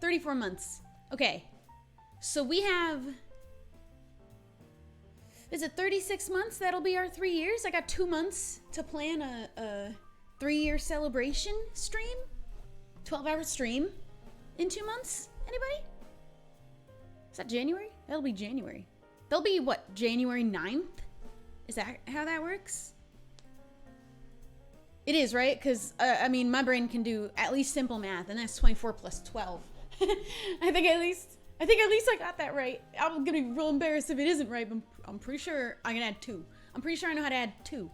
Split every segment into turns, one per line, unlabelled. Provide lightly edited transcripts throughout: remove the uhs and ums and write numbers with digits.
34 months. Okay. So we have... Is it 36 months? That'll be our 3 years. I got 2 months to plan a 3-year celebration stream. 12-hour stream in 2 months. Anybody? Is that January? That'll be January. That'll be, what, January 9th? Is that how that works? It is, right? Because, I mean, my brain can do at least simple math, and that's 24 plus 12. I think at least I got that right. I'm gonna be real embarrassed if it isn't right, but I'm pretty sure I can add 2. I'm pretty sure I know how to add 2.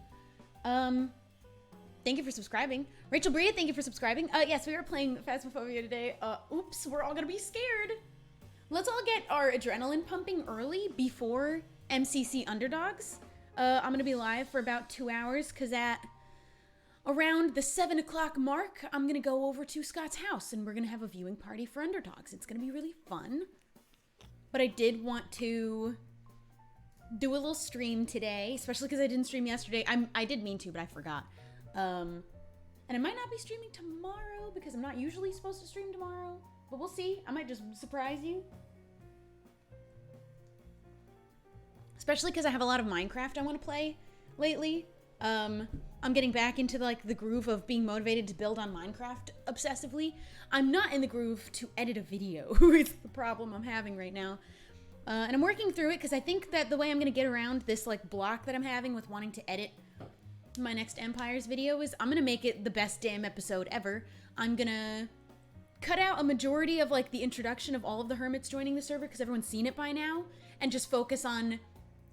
Thank you for subscribing. Rachel Bria, thank you for subscribing. Yes, we are playing Phasmophobia today. Oops, we're all gonna be scared. Let's all get our adrenaline pumping early before MCC Underdogs. I'm gonna be live for about 2 hours, because at around the 7 o'clock mark, I'm gonna go over to Scott's house, and we're gonna have a viewing party for Underdogs. It's gonna be really fun. But I did want to do a little stream today, especially because I didn't stream yesterday. I did mean to, but I forgot. And I might not be streaming tomorrow because I'm not usually supposed to stream tomorrow, but we'll see. I might just surprise you. Especially because I have a lot of Minecraft I want to play lately. I'm getting back into the groove of being motivated to build on Minecraft obsessively. I'm not in the groove to edit a video. It's the problem I'm having right now. And I'm working through it because I think that the way I'm going to get around this block that I'm having with wanting to edit my next Empires video is I'm going to make it the best damn episode ever. I'm going to cut out a majority of the introduction of all of the hermits joining the server because everyone's seen it by now, and just focus on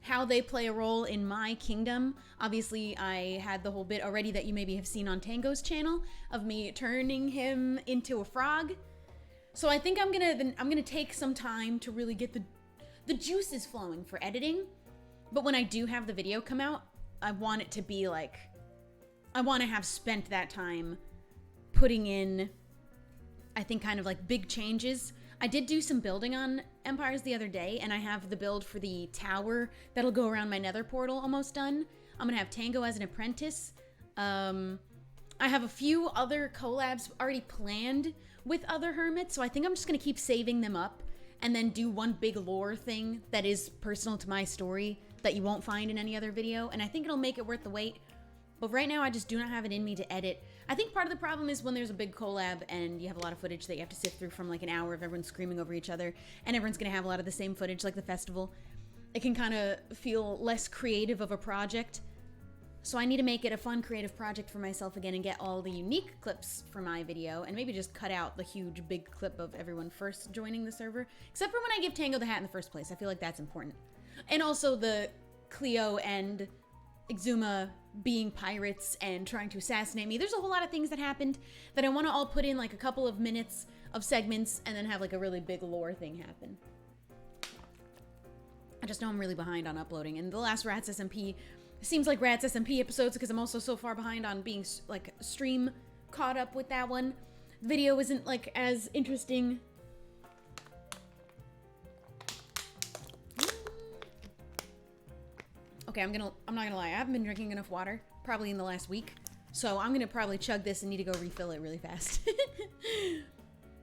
how they play a role in my kingdom. Obviously, I had the whole bit already that you maybe have seen on Tango's channel of me turning him into a frog. So I think I'm gonna take some time to really get the juices flowing for editing. But when I do have the video come out, I want it to be I want to have spent that time putting in, I think, kind of big changes. I did do some building on Empires the other day, and I have the build for the tower that'll go around my nether portal almost done. I'm gonna have Tango as an apprentice. I have a few other collabs already planned with other hermits, so I think I'm just gonna keep saving them up and then do one big lore thing that is personal to my story that you won't find in any other video, and I think it'll make it worth the wait. But right now, I just do not have it in me to edit. I think part of the problem is when there's a big collab and you have a lot of footage that you have to sift through from an hour of everyone screaming over each other, and everyone's gonna have a lot of the same footage like the festival. It can kind of feel less creative of a project. So I need to make it a fun, creative project for myself again and get all the unique clips for my video, and maybe just cut out the huge, big clip of everyone first joining the server. Except for when I give Tango the hat in the first place. I feel like that's important. And also the Cleo and Exuma being pirates and trying to assassinate me. There's a whole lot of things that happened that I want to all put in a couple of minutes of segments and then have a really big lore thing happen. I just know I'm really behind on uploading, and the last Rats SMP seems like Rats SMP episodes because I'm also so far behind on being stream caught up with that one. The video isn't as interesting. Okay, I'm not gonna lie, I haven't been drinking enough water, probably in the last week, so I'm gonna probably chug this and need to go refill it really fast.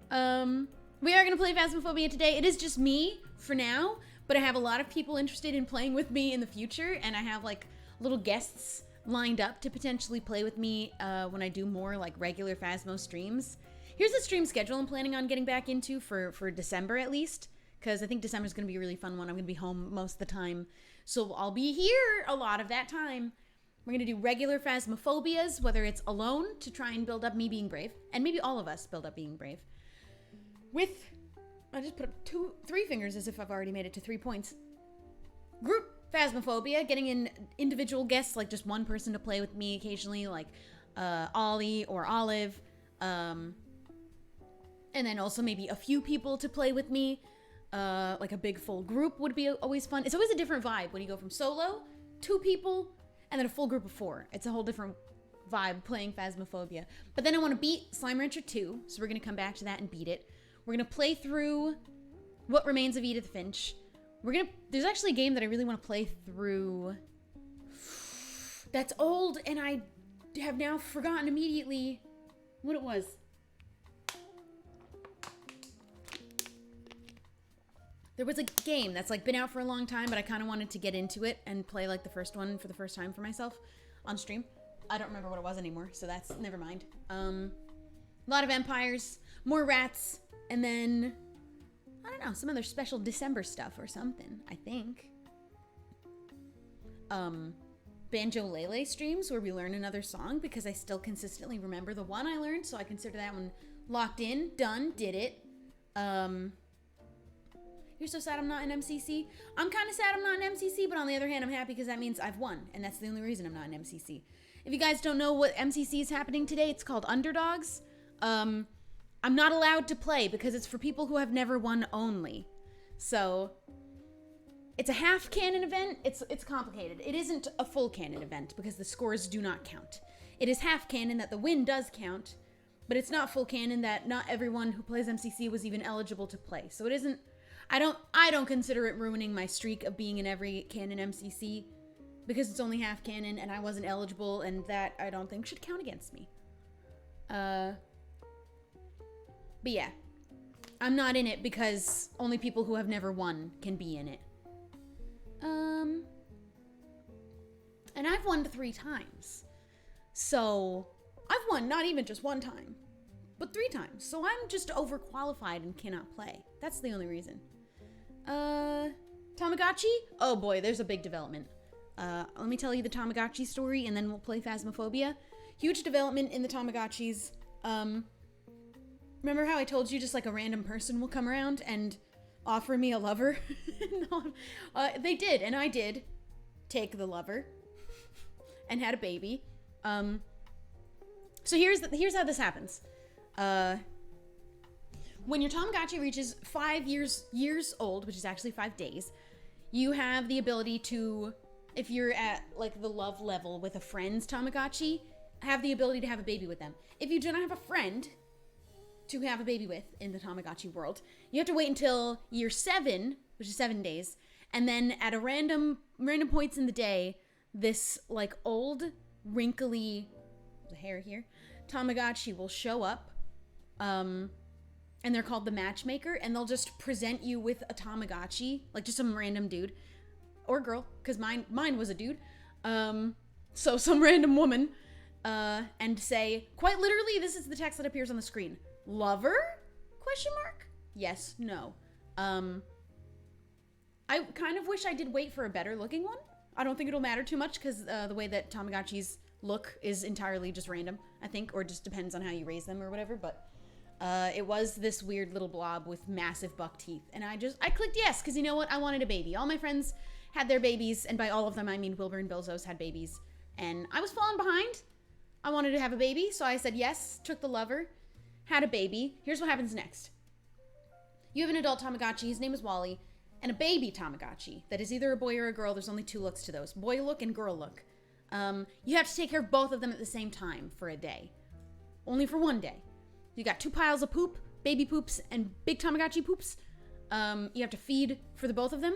We are gonna play Phasmophobia today. It is just me for now, but I have a lot of people interested in playing with me in the future, and I have little guests lined up to potentially play with me when I do more regular Phasmo streams. Here's the stream schedule I'm planning on getting back into for December at least, because I think December's gonna be a really fun one. I'm gonna be home most of the time. So I'll be here a lot of that time. We're going to do regular Phasmophobias, whether it's alone to try and build up me being brave, and maybe all of us build up being brave. I just put up 3 fingers as if I've already made it to 3 points. Group Phasmophobia, getting in individual guests, just one person to play with me occasionally, Ollie or Olive. And then also maybe a few people to play with me. A big full group would be always fun. It's always a different vibe when you go from solo, 2 people, and then a full group of 4. It's a whole different vibe playing Phasmophobia. But then I want to beat Slime Rancher 2, so we're going to come back to that and beat it. We're going to play through What Remains of Edith Finch. There's actually a game that I really want to play through that's old, and I have now forgotten immediately what it was. There was a game that's like been out for a long time, but I kind of wanted to get into it and play like the first one for the first time for myself on stream. I don't remember what it was anymore, so that's never mind. A lot of empires, more rats, and then I don't know, some other special December stuff or something, I think. Banjo-Lele streams where we learn another song because I still consistently remember the one I learned, so I consider that one locked in, done, did it. You're so sad I'm not in MCC. I'm kind of sad I'm not in MCC, but on the other hand, I'm happy because that means I've won, and that's the only reason I'm not in MCC. If you guys don't know what MCC is happening today, it's called Underdogs. I'm not allowed to play because it's for people who have never won only. So it's a half canon event. It's complicated. It isn't a full canon event because the scores do not count. It is half canon that the win does count, but it's not full canon that not everyone who plays MCC was even eligible to play. So it isn't. I don't consider it ruining my streak of being in every canon MCC because it's only half canon and I wasn't eligible, and that I don't think should count against me. But yeah, I'm not in it because only people who have never won can be in it. And I've won 3 times. So I've won not even just 1 time, but 3 times. So I'm just overqualified and cannot play. That's the only reason. Tamagotchi? Oh boy, there's a big development. Let me tell you the Tamagotchi story and then we'll play Phasmophobia. Huge development in the Tamagotchis. Remember how I told you just like a random person will come around and offer me a lover? They did, and I did take the lover and had a baby. So here's how this happens. When your Tamagotchi reaches 5 years old, which is actually 5 days, you have the ability to, if you're at like the love level with a friend's Tamagotchi, have the ability to have a baby with them. If you do not have a friend to have a baby with in the Tamagotchi world, you have to wait until year 7, which is 7 days, and then at a random points in the day, this like old, wrinkly, the hair here, Tamagotchi will show up, and they're called the matchmaker, and they'll just present you with a Tamagotchi, like just some random dude or girl, because mine was a dude, so some random woman, and say, quite literally, this is the text that appears on the screen: lover? Question mark? Yes, no. I kind of wish I did wait for a better looking one. I don't think it'll matter too much because the way that Tamagotchis look is entirely just random, I think, or just depends on how you raise them or whatever, but it was this weird little blob with massive buck teeth, and I clicked yes, because you know what? I wanted a baby. All my friends had their babies, and by all of them, I mean Wilbur and Bilzos had babies, and I was falling behind. I wanted to have a baby, so I said yes, took the lover, had a baby. Here's what happens next. You have an adult Tamagotchi, his name is Wally, and a baby Tamagotchi that is either a boy or a girl. There's only 2 looks to those, boy look and girl look. You have to take care of both of them at the same time for a day. Only for 1 day. You got 2 piles of poop, baby poops and big Tamagotchi poops. You have to feed for the both of them,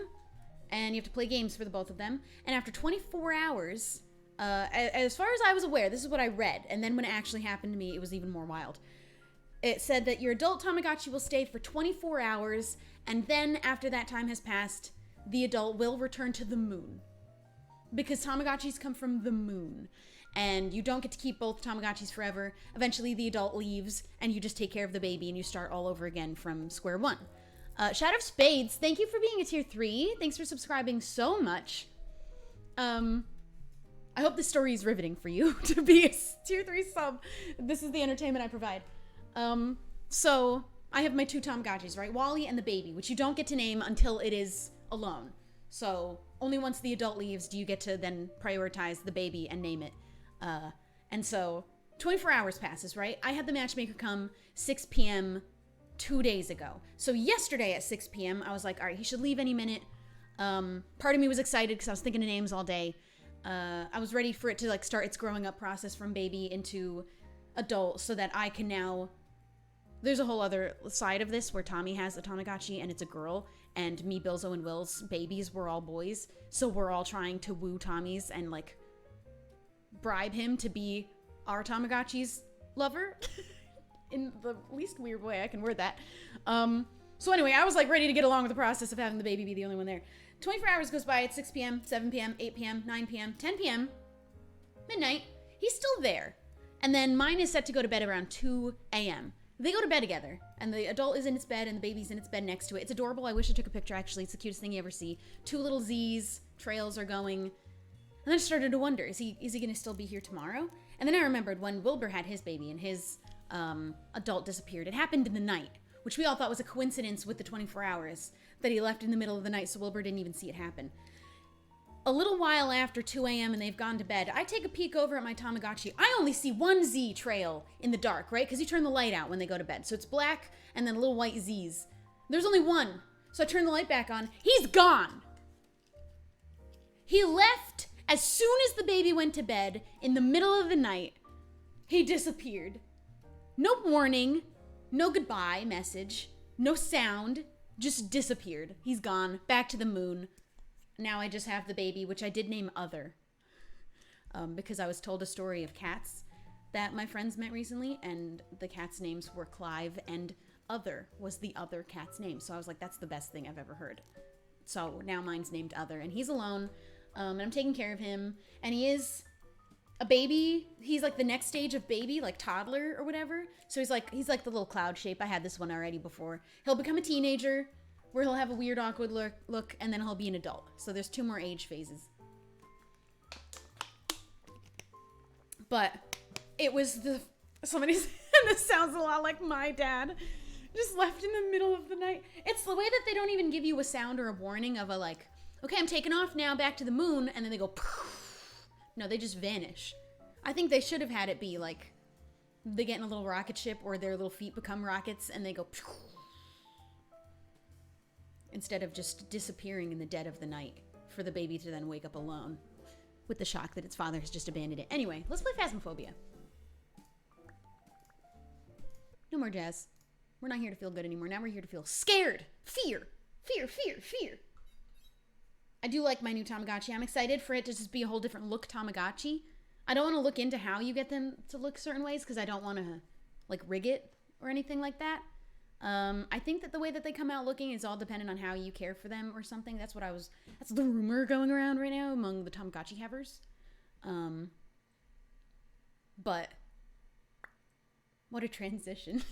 and you have to play games for the both of them. And after 24 hours, as far as I was aware, this is what I read, and then when it actually happened to me, it was even more wild. It said that your adult Tamagotchi will stay for 24 hours, and then after that time has passed, the adult will return to the moon. Because Tamagotchis come from the moon, and you don't get to keep both Tamagotchis forever. Eventually the adult leaves, and you just take care of the baby, and you start all over again from square one. Shadow of Spades, thank you for being a tier 3. Thanks for subscribing so much. I hope this story is riveting for you to be a tier 3 sub. This is the entertainment I provide. So I have my 2 Tamagotchis, right? Wally and the baby, which you don't get to name until it is alone. So only once the adult leaves do you get to then prioritize the baby and name it. And so 24 hours passes, right? I had the matchmaker come 6 p.m. 2 days ago. So yesterday at 6 p.m. I was like, all right, he should leave any minute. Part of me was excited because I was thinking of names all day. I was ready for it to like start its growing up process from baby into adult so that I can now... There's a whole other side of this where Tommy has a Tamagotchi and it's a girl, and me, Bilzo, and Will's babies were all boys. So we're all trying to woo Tommy's and like bribe him to be our Tamagotchi's lover in the least weird way I can word that. So anyway, I was like ready to get along with the process of having the baby be the only one there. 24 hours goes by at 6 p.m., 7 p.m., 8 p.m., 9 p.m., 10 p.m., midnight. He's still there. And then mine is set to go to bed around 2 a.m. They go to bed together, and the adult is in its bed, and the baby's in its bed next to it. It's adorable. I wish I took a picture, actually. It's the cutest thing you ever see. 2 little Z's, trails are going. And then I started to wonder, is he going to still be here tomorrow? And then I remembered when Wilbur had his baby and his adult disappeared. It happened in the night, which we all thought was a coincidence with the 24 hours that he left in the middle of the night, so Wilbur didn't even see it happen. A little while after 2 a.m. and they've gone to bed, I take a peek over at my Tamagotchi. I only see 1 Z trail in the dark, right? Because you turn the light out when they go to bed. So it's black and then little white Z's. There's only 1. So I turn the light back on. He's gone. He left as soon as the baby went to bed in the middle of the night. He disappeared. No warning, no goodbye message, no sound, just disappeared. He's gone, back to the moon. Now I just have the baby, which I did name Other, because I was told a story of cats that my friends met recently, and the cats' names were Clive, and Other was the other cat's name. So I was like, that's the best thing I've ever heard. So now mine's named Other, and he's alone, and I'm taking care of him, and he is a baby. He's like the next stage of baby, like toddler or whatever. So he's like the little cloud shape. I had this one already before. He'll become a teenager, where he'll have a weird, awkward look, and then he'll be an adult. So there's 2 more age phases. But it was somebody said, this sounds a lot like my dad, just left in the middle of the night. It's the way that they don't even give you a sound or a warning of a like, okay, I'm taking off now, back to the moon, and then they go, poof. No, they just vanish. I think they should have had it be like, they get in a little rocket ship, or their little feet become rockets, and they go, poof. Instead of just disappearing in the dead of the night for the baby to then wake up alone with the shock that its father has just abandoned it. Anyway, let's play Phasmophobia. No more jazz. We're not here to feel good anymore. Now we're here to feel scared. Fear. Fear, fear, fear. I do like my new Tamagotchi. I'm excited for it to just be a whole different look Tamagotchi. I don't want to look into how you get them to look certain ways because I don't want to like rig it or anything like that. I think that the way that they come out looking is all dependent on how you care for them or something. That's the rumor going around right now among the Tamagotchi havers. But what a transition.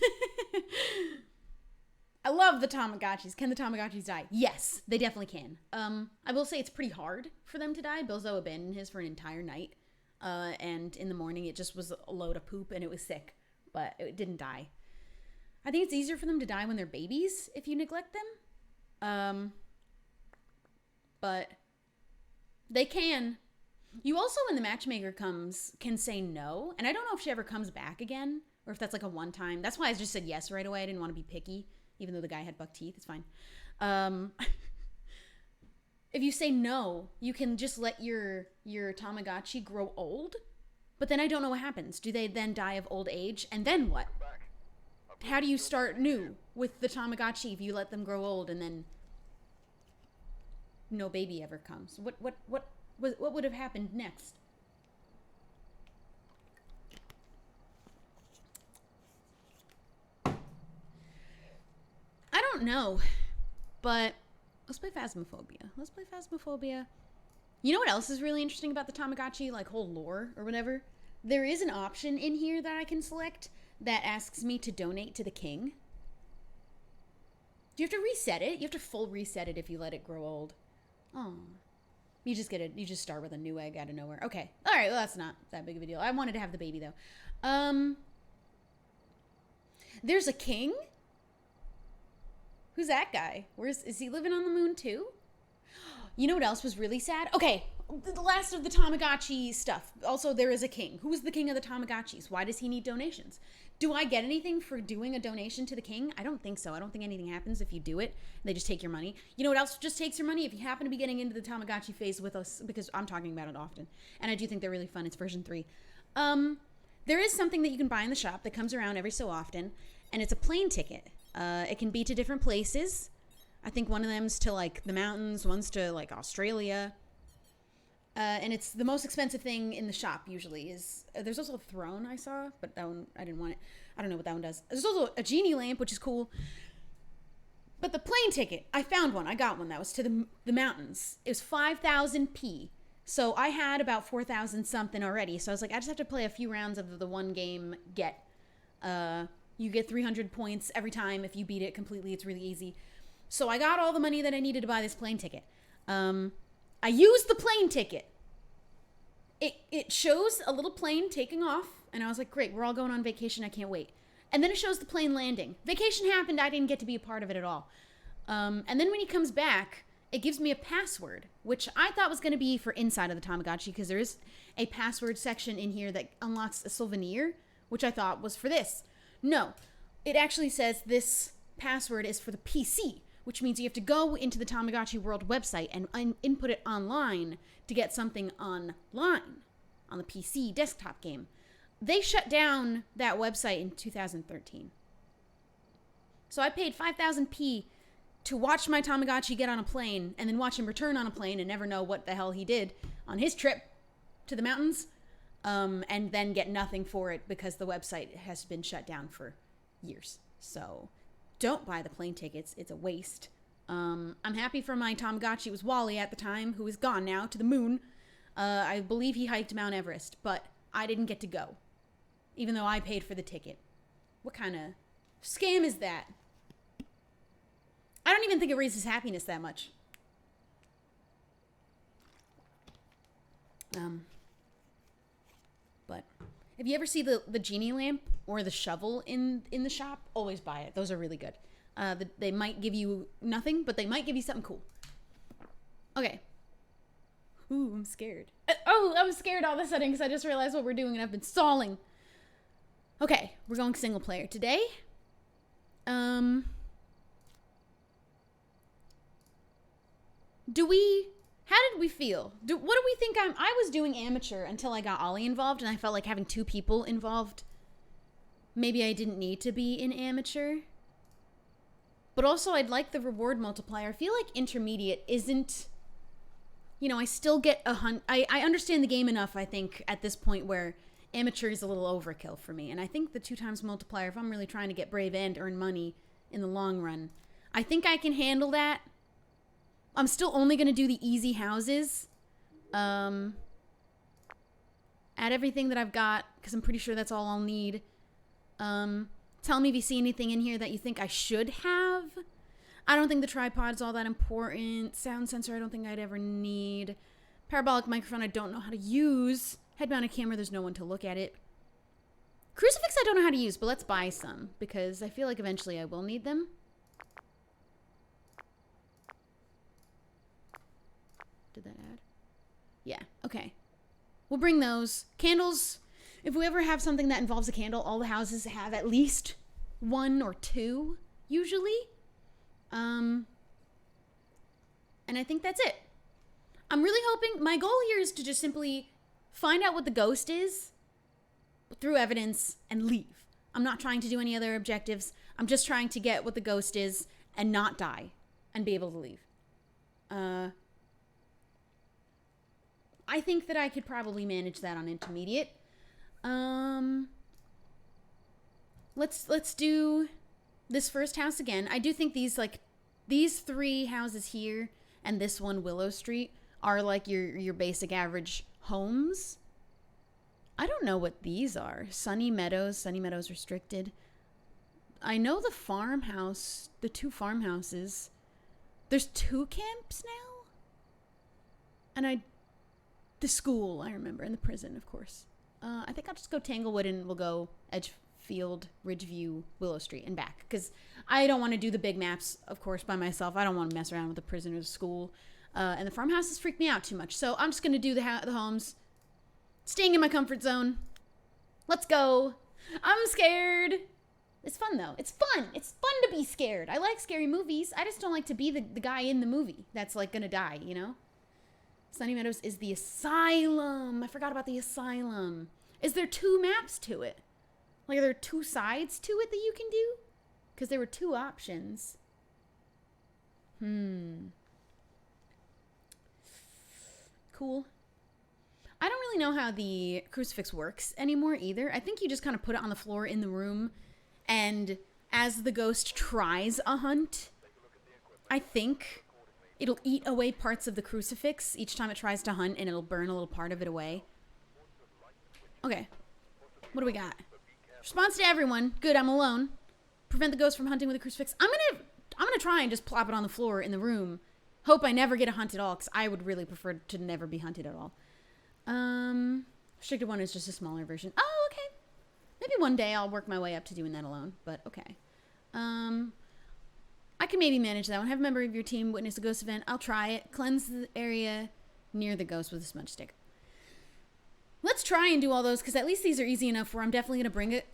I love the Tamagotchis. Can the Tamagotchis die? Yes, they definitely can. I will say it's pretty hard for them to die. Bilzo abandoned his for an entire night. And in the morning it just was a load of poop and it was sick, but it didn't die. I think it's easier for them to die when they're babies if you neglect them. But they can. You also, when the matchmaker comes, can say no. And I don't know if she ever comes back again or if that's like a one-time. That's why I just said yes right away. I didn't want to be picky, even though the guy had buck teeth. It's fine. If you say no, you can just let your Tamagotchi grow old. But then I don't know what happens. Do they then die of old age? And then what? How do you start new with the Tamagotchi if you let them grow old and then no baby ever comes? What would have happened next? I don't know, but let's play Phasmophobia. Let's play Phasmophobia. You know what else is really interesting about the Tamagotchi, like whole lore or whatever? There is an option in here that I can select that asks me to donate to the king. Do you have to reset it? You have to full reset it if you let it grow old. Oh. You just start with a new egg out of nowhere. Okay. All right, well, that's not that big of a deal. I wanted to have the baby, though. There's a king? Who's that guy? Is he living on the moon, too? You know what else was really sad? Okay, the last of the Tamagotchi stuff. Also, there is a king. Who is the king of the Tamagotchis? Why does he need donations? Do I get anything for doing a donation to the king? I don't think so. I don't think anything happens if you do it. They just take your money. You know what else just takes your money? If you happen to be getting into the Tamagotchi phase with us, because I'm talking about it often, and I do think they're really fun. It's version 3. There is something that you can buy in the shop that comes around every so often, and it's a plane ticket. It can be to different places. I think one of them's to like the mountains, one's to like Australia. And it's the most expensive thing in the shop usually is, there's also a throne I saw, but that one, I didn't want it. I don't know what that one does. There's also a genie lamp, which is cool. But the plane ticket, I found one. I got one that was to the mountains. It was 5,000 P. So I had about 4,000 something already. So I was like, I just have to play a few rounds of the one game get. You get 300 points every time if you beat it completely. It's really easy. So I got all the money that I needed to buy this plane ticket. I used the plane ticket. It shows a little plane taking off. And I was like, great, we're all going on vacation. I can't wait. And then it shows the plane landing. Vacation happened. I didn't get to be a part of it at all. And then when he comes back, it gives me a password, which I thought was going to be for inside of the Tamagotchi, because there is a password section in here that unlocks a souvenir, which I thought was for this. No, it actually says this password is for the PC, which means you have to go into the Tamagotchi World website and input it online to get something online on the PC desktop game. They shut down that website in 2013. So I paid 5,000 P to watch my Tamagotchi get on a plane and then watch him return on a plane and never know what the hell he did on his trip to the mountains, and then get nothing for it because the website has been shut down for years. So don't buy the plane tickets. It's a waste. I'm happy for my Tamagotchi. It was Wally at the time, who is gone now to the moon. I believe he hiked Mount Everest, but I didn't get to go, even though I paid for the ticket. What kind of scam is that? I don't even think it raises happiness that much. But if you ever see the genie lamp or the shovel in the shop, always buy it. Those are really good. They might give you nothing, but they might give you something cool. Okay. Ooh, I'm scared. I'm scared all of a sudden because I just realized what we're doing and I've been stalling. Okay, we're going single player today. How did we feel? What do we think? I was doing amateur until I got Ollie involved, and I felt like having two people involved, maybe I didn't need to be in amateur. But also, I'd like the reward multiplier. I feel like intermediate isn't, I still get a hunt. I understand the game enough, I think, at this point where amateur is a little overkill for me. And I think the 2 times multiplier, if I'm really trying to get brave and earn money in the long run, I think I can handle that. I'm still only going to do the easy houses. Add everything that I've got, because I'm pretty sure that's all I'll need. Tell me if you see anything in here that you think I should have. I don't think the tripod's all that important. Sound sensor, I don't think I'd ever need. Parabolic microphone, I don't know how to use. Head-mounted camera, there's no one to look at it. Crucifix, I don't know how to use, but let's buy some, because I feel like eventually I will need them. Did that add? Yeah, okay. We'll bring those. Candles, if we ever have something that involves a candle, all the houses have at least 1 or 2, usually. And I think that's it. I'm really hoping, my goal here is to just simply find out what the ghost is through evidence and leave. I'm not trying to do any other objectives. I'm just trying to get what the ghost is and not die and be able to leave. I think that I could probably manage that on intermediate. Let's do this first house again. I do think these 3 houses here and this one, Willow Street, are like your basic average homes. I don't know what these are. Sunny Meadows restricted. I know the farmhouse, the 2 farmhouses. There's 2 camps now? And the school, I remember, and the prison, of course. I think I'll just go Tanglewood and we'll go Edgefield, Ridgeview, Willow Street, and back. Because I don't want to do the big maps, of course, by myself. I don't want to mess around with the prison or the school. And the farmhouses freak me out too much. So I'm just going to do the homes. Staying in my comfort zone. Let's go. I'm scared. It's fun, though. It's fun. It's fun to be scared. I like scary movies. I just don't like to be the guy in the movie that's, like, going to die, you know? Sunny Meadows is the asylum. I forgot about the asylum. Is there 2 maps to it? Like, are there 2 sides to it that you can do? Because there were 2 options. Cool. I don't really know how the crucifix works anymore either. I think you just kind of put it on the floor in the room, and as the ghost tries a hunt, I think it'll eat away parts of the crucifix each time it tries to hunt, and it'll burn a little part of it away. Okay. What do we got? Response to everyone. Good, I'm alone. Prevent the ghost from hunting with a crucifix. I'm gonna try and just plop it on the floor in the room. Hope I never get a hunt at all, because I would really prefer to never be hunted at all. Restricted one is just a smaller version. Oh, okay. Maybe one day I'll work my way up to doing that alone, but okay. I can maybe manage that one. Have a member of your team witness a ghost event. I'll try it. Cleanse the area near the ghost with a smudge stick. Let's try and do all those, because at least these are easy enough where I'm definitely going to bring it.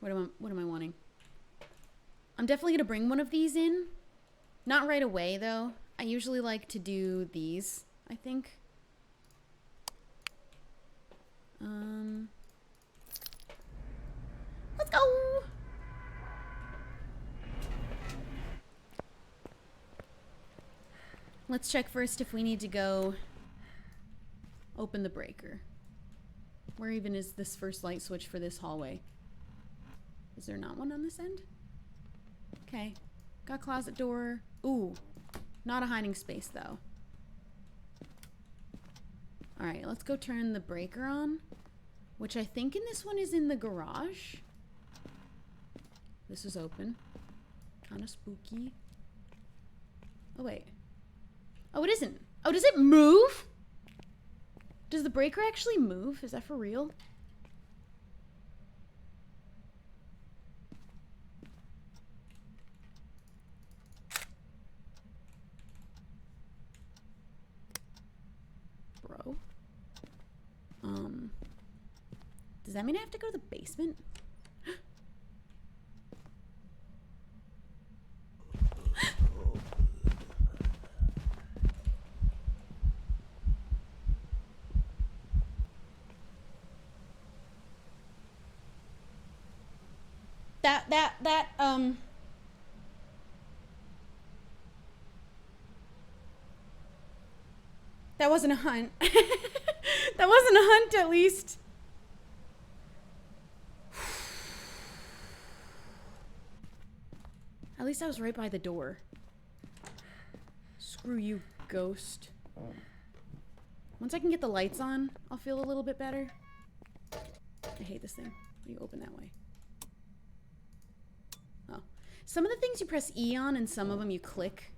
What am I wanting? I'm definitely going to bring one of these in. Not right away, though. I usually like to do these, I think. Let's go! Let's check first if we need to go open the breaker. Where even is this first light switch for this hallway? Is there not one on this end? Okay. Got closet door. Ooh. Not a hiding space, though. Alright, let's go turn the breaker on. Which I think in this one is in the garage. This is open. Kind of spooky. Oh, wait. Oh, it isn't. Oh, does it move? Does the breaker actually move? Is that for real? Bro. Does that mean I have to go to the basement? That wasn't a hunt. That wasn't a hunt, at least. At least I was right by the door. Screw you, ghost. Once I can get the lights on, I'll feel a little bit better. I hate this thing. You open that way. Oh. Some of the things you press E on and some of them you click.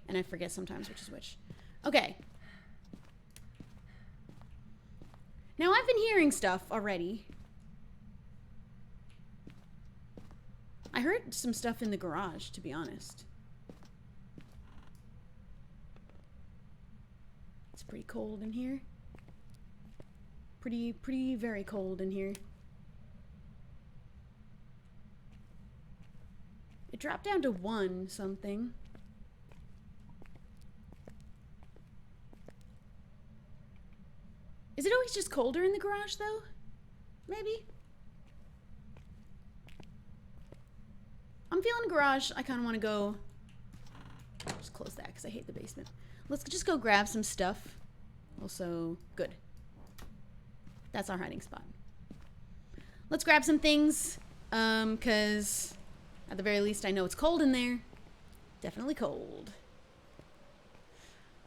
And I forget sometimes which is which. Okay. Now I've been hearing stuff already. I heard some stuff in the garage, to be honest. It's pretty cold in here. Pretty very cold in here. It dropped down to 1 something. Is it always just colder in the garage, though? Maybe. I'm feeling garage. I kind of want to go... Just close that, because I hate the basement. Let's just go grab some stuff. Also, good. That's our hiding spot. Let's grab some things, because at the very least I know it's cold in there. Definitely cold.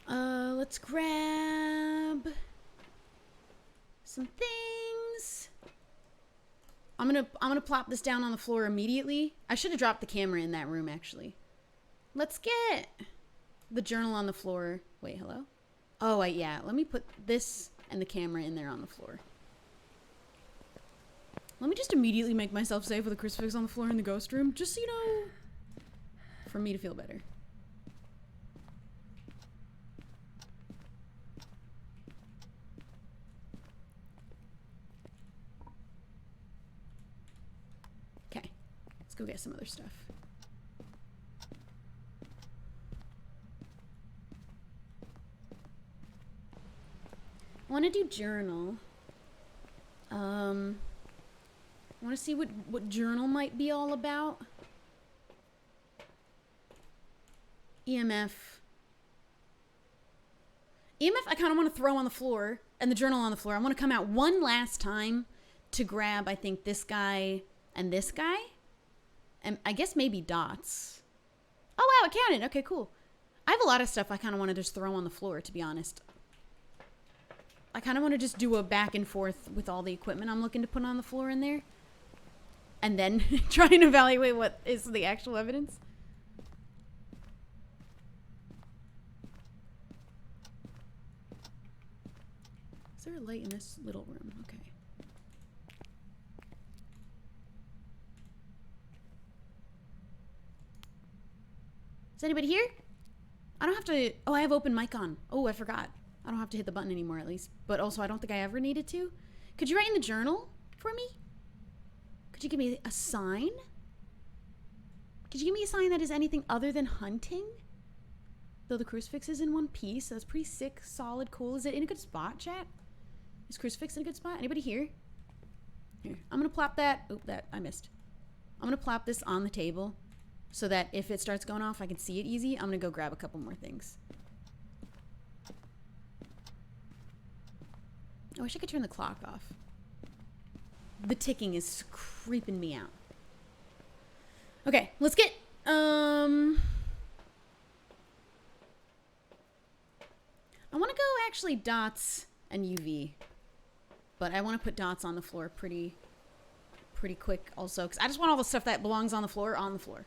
Let's grab... some things. I'm gonna plop this down on the floor immediately. I should have dropped the camera in that room, actually. Let's get the journal on the floor. Wait, hello? Oh, yeah. Let me put this and the camera in there on the floor. Let me just immediately make myself safe with a crucifix on the floor in the ghost room, just so you know, for me to feel better. Go get some other stuff. I want to do journal. I want to see what journal might be all about. EMF. I kind of want to throw on the floor, and the journal on the floor. I want to come out one last time to grab, I think, this guy and this guy. And I guess maybe dots. Oh, wow, it counted. Okay, cool. I have a lot of stuff I kind of want to just throw on the floor, to be honest. I kind of want to just do a back and forth with all the equipment I'm looking to put on the floor in there. And then try and evaluate what is the actual evidence. Is there a light in this little room? Okay. Is anybody here? I don't have to... Oh, I have open mic on. Oh, I forgot. I don't have to hit the button anymore, at least. But also, I don't think I ever needed to. Could you write in the journal for me? Could you give me a sign? Could you give me a sign that is anything other than hunting? Though the crucifix is in one piece. That's pretty sick, solid, cool. Is it in a good spot, chat? Is crucifix in a good spot? Anybody here? Here. I'm going to plop that... Oop, that... I missed. I'm going to plop this on the table so that if it starts going off, I can see it easy. I'm going to go grab a couple more things. I wish I could turn the clock off. The ticking is creeping me out. Okay, let's get... I want to go actually dots and UV. But I want to put dots on the floor pretty quick also. Because I just want all the stuff that belongs on the floor on the floor.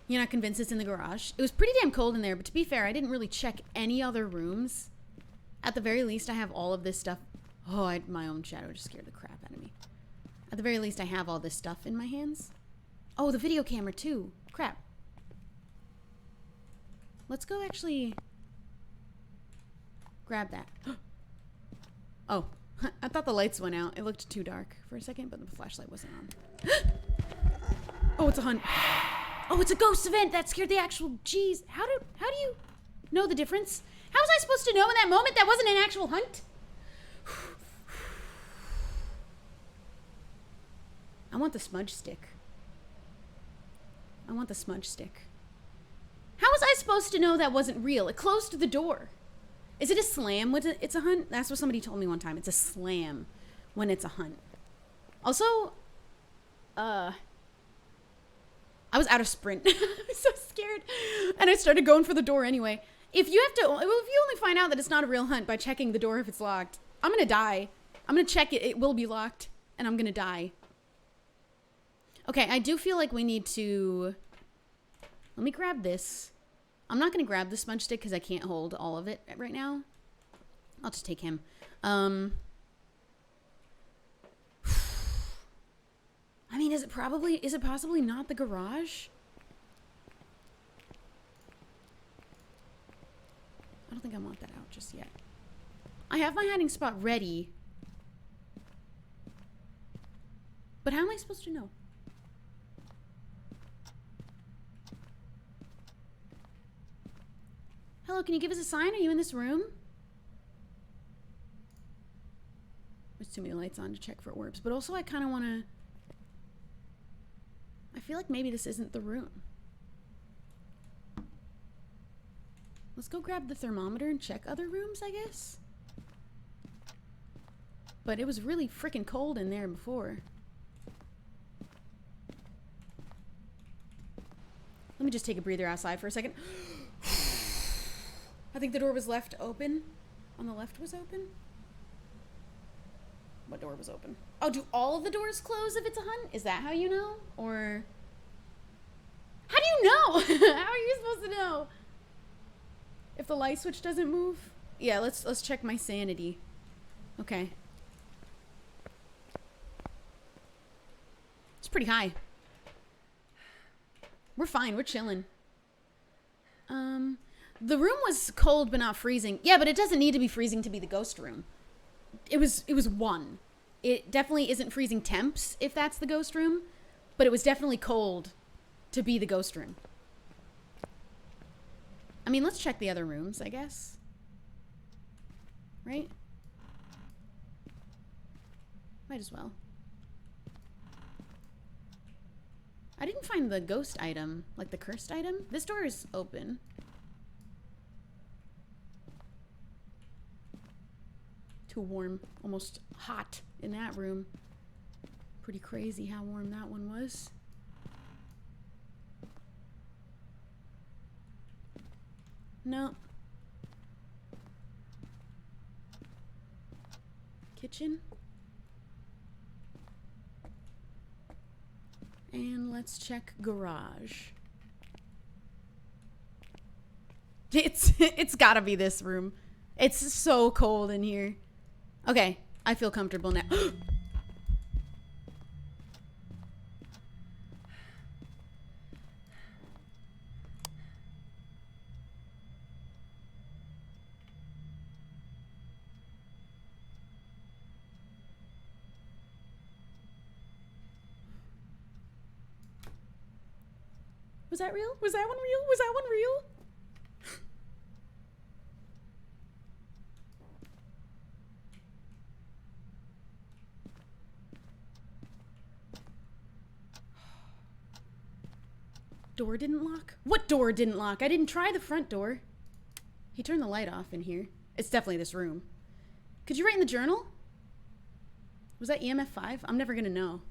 You're not convinced it's in the garage? It was pretty damn cold in there, but to be fair, I didn't really check any other rooms. At the very least, I have all of this stuff. Oh, my own shadow just scared the crap out of me. At the very least, I have all this stuff in my hands. Oh, the video camera too. Crap. Let's go actually grab that. Oh, I thought the lights went out. It looked too dark for a second, but the flashlight wasn't on. Oh, it's a hunt. Oh, it's a ghost event. That scared the actual... Jeez. How do you know the difference? How was I supposed to know in that moment that wasn't an actual hunt? I want the smudge stick. I want the smudge stick. How was I supposed to know that wasn't real? It closed the door. Is it a slam when it's a hunt? That's what somebody told me one time. It's a slam when it's a hunt. Also, I was out of sprint. I was so scared. And I started going for the door anyway. If you only find out that it's not a real hunt by checking the door if it's locked, I'm going to die. I'm going to check it. It will be locked. And I'm going to die. Okay, I do feel like we need to... Let me grab this. I'm not going to grab the smudge stick because I can't hold all of it right now. I'll just take him. I mean, is it possibly not the garage? I don't think I want that out just yet. I have my hiding spot ready. But how am I supposed to know? Hello, can you give us a sign? Are you in this room? There's too many lights on to check for orbs. But also I kind of want to... I feel like maybe this isn't the room. Let's go grab the thermometer and check other rooms, I guess. But it was really freaking cold in there before. Let me just take a breather outside for a second. I think the door was left open. On the left was open? What door was open? Oh, do all of the doors close if it's a hunt? Is that how you know? Or... How do you know? How are you supposed to know? If the light switch doesn't move? Yeah, let's check my sanity. Okay. It's pretty high. We're fine. We're chilling. The room was cold but not freezing. Yeah, but it doesn't need to be freezing to be the ghost room. It was 1. It definitely isn't freezing temps if that's the ghost room, but it was definitely cold to be the ghost room. I mean, let's check the other rooms, I guess. Right? Might as well. I didn't find the ghost item, like the cursed item. This door is open. Too warm, almost hot in that room. Pretty crazy how warm that one was. No. Kitchen. And let's check garage. It's gotta be this room. It's so cold in here. Okay, I feel comfortable now. Was that real? Was that one real? Was that one real? Door didn't lock? What door didn't lock? I didn't try the front door. He turned the light off in here. It's definitely this room. Could you write in the journal? Was that EMF 5? I'm never gonna know.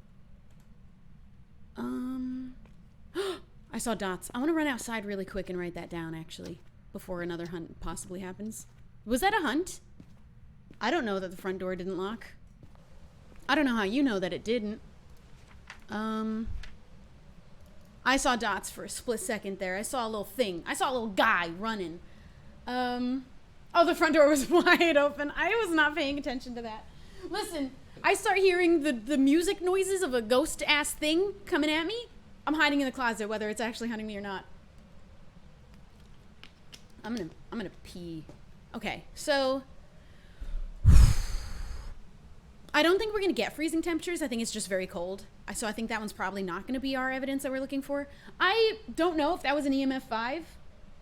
I saw dots. I want to run outside really quick and write that down, actually, before another hunt possibly happens. Was that a hunt? I don't know that the front door didn't lock. I don't know how you know that it didn't. I saw dots for a split second there. I saw a little thing. I saw a little guy running. Oh, the front door was wide open. I was not paying attention to that. Listen, I start hearing the music noises of a ghost-ass thing coming at me. I'm hiding in the closet, whether it's actually hunting me or not. I'm gonna pee. Okay, so I don't think we're gonna get freezing temperatures. I think it's just very cold. So I think that one's probably not gonna be our evidence that we're looking for. I don't know if that was an EMF 5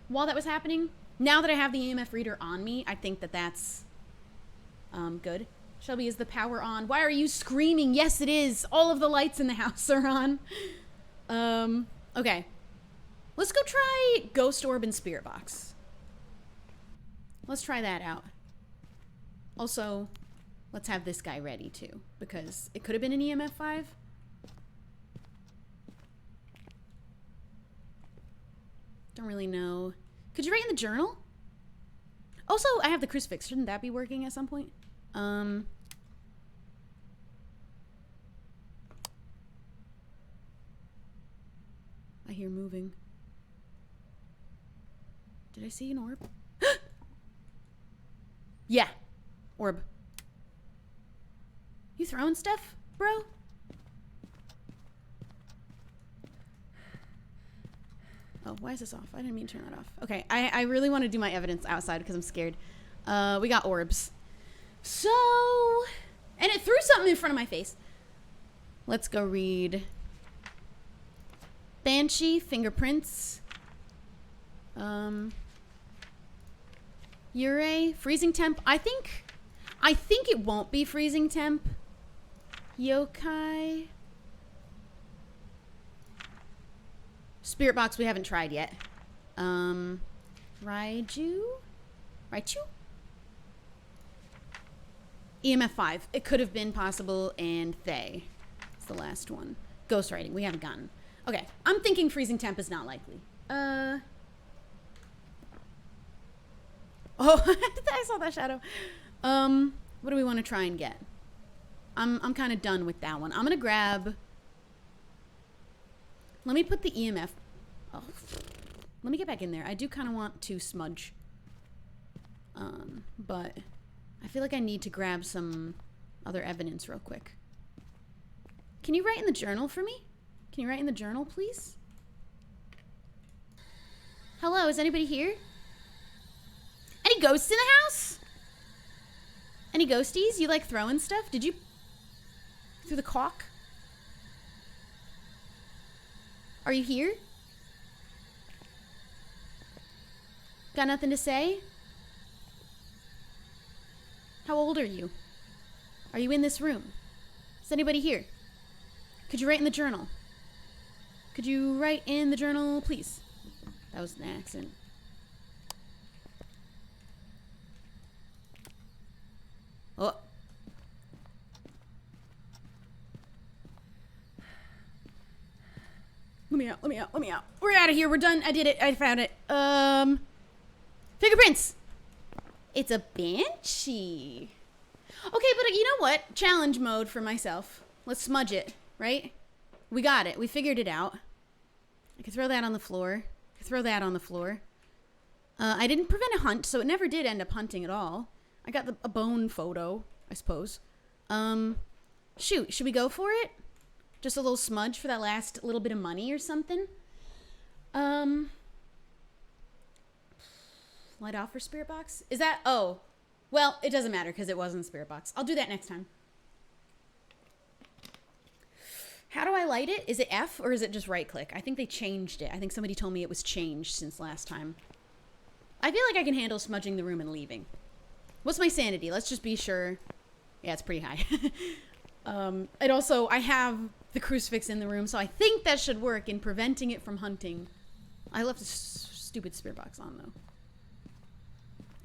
while that was happening. Now that I have the EMF reader on me, I think that that's good. Shelby, is the power on? Why are you screaming? Yes, it is. All of the lights in the house are on. Okay. Let's go try Ghost Orb and Spirit Box. Let's try that out. Also, let's have this guy ready too, because it could have been an EMF 5. Don't really know. Could you write in the journal? Also, I have the crucifix. Shouldn't that be working at some point? I hear moving. Did I see an orb? Yeah. Orb. You throwing stuff, bro? Oh, why is this off? I didn't mean to turn that off. Okay, I really want to do my evidence outside because I'm scared. We got orbs. So, and it threw something in front of my face. Let's go read Banshee, fingerprints. Ure, freezing temp. I think it won't be freezing temp. Yokai. Spirit box we haven't tried yet. Raiju? Raichu? EMF 5. It could have been possible, and Thay. It's the last one. Ghost writing. We haven't gotten. Okay. I'm thinking freezing temp is not likely. Oh, I saw that shadow. What do we want to try and get? I'm kind of done with that one. I'm gonna grab. Let me put the EMF. Oh, let me get back in there. I do kind of want to smudge. But I feel like I need to grab some other evidence real quick. Can you write in the journal for me? Can you write in the journal, please? Hello, is anybody here? Any ghosts in the house? Any ghosties? You like throwing stuff? Did you... through the caulk? Are you here? Got nothing to say? How old are you? Are you in this room? Is anybody here? Could you write in the journal? Could you write in the journal, please? That was an accident. Oh. Let me out, let me out, let me out. We're out of here, we're done. I did it, I found it. Fingerprints! It's a banshee. Okay, but you know what? Challenge mode for myself. Let's smudge it, right? We got it. We figured it out. I can throw that on the floor. I can throw that on the floor. I didn't prevent a hunt, so it never did end up hunting at all. I got a bone photo, I suppose. Shoot, should we go for it? Just a little smudge for that last little bit of money or something? Light off for spirit box? Is that, oh. Well, it doesn't matter because it wasn't spirit box. I'll do that next time. How do I light it? Is it F or is it just right click? I think they changed it. I think somebody told me it was changed since last time. I feel like I can handle smudging the room and leaving. What's my sanity? Let's just be sure. Yeah, it's pretty high. And also, I have the crucifix in the room, so I think that should work in preventing it from hunting. I left the stupid spirit box on, though.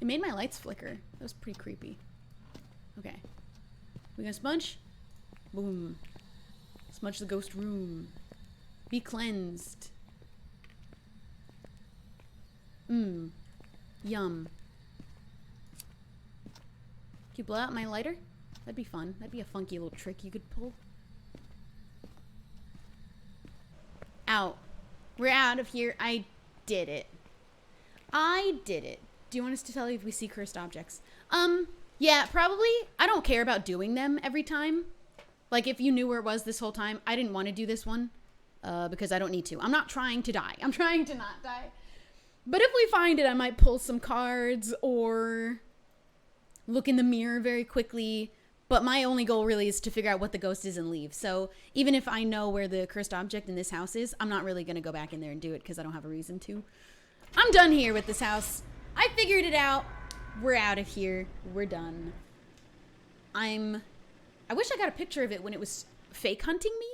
It made my lights flicker. That was pretty creepy. Okay. We gonna smudge? Boom. Smudge the ghost room. Be cleansed. Mmm. Yum. Can you blow out my lighter? That'd be fun. That'd be a funky little trick you could pull. Out. We're out of here. I did it. I did it. Do you want us to tell you if we see cursed objects? Yeah, probably. I don't care about doing them every time. Like, if you knew where it was this whole time, I didn't want to do this one. Because I don't need to. I'm not trying to die. I'm trying to not die. But if we find it, I might pull some cards or look in the mirror very quickly. But my only goal really is to figure out what the ghost is and leave. So even if I know where the cursed object in this house is, I'm not really going to go back in there and do it because I don't have a reason to. I'm done here with this house. I figured it out. We're out of here. We're done. I wish I got a picture of it when it was fake hunting me.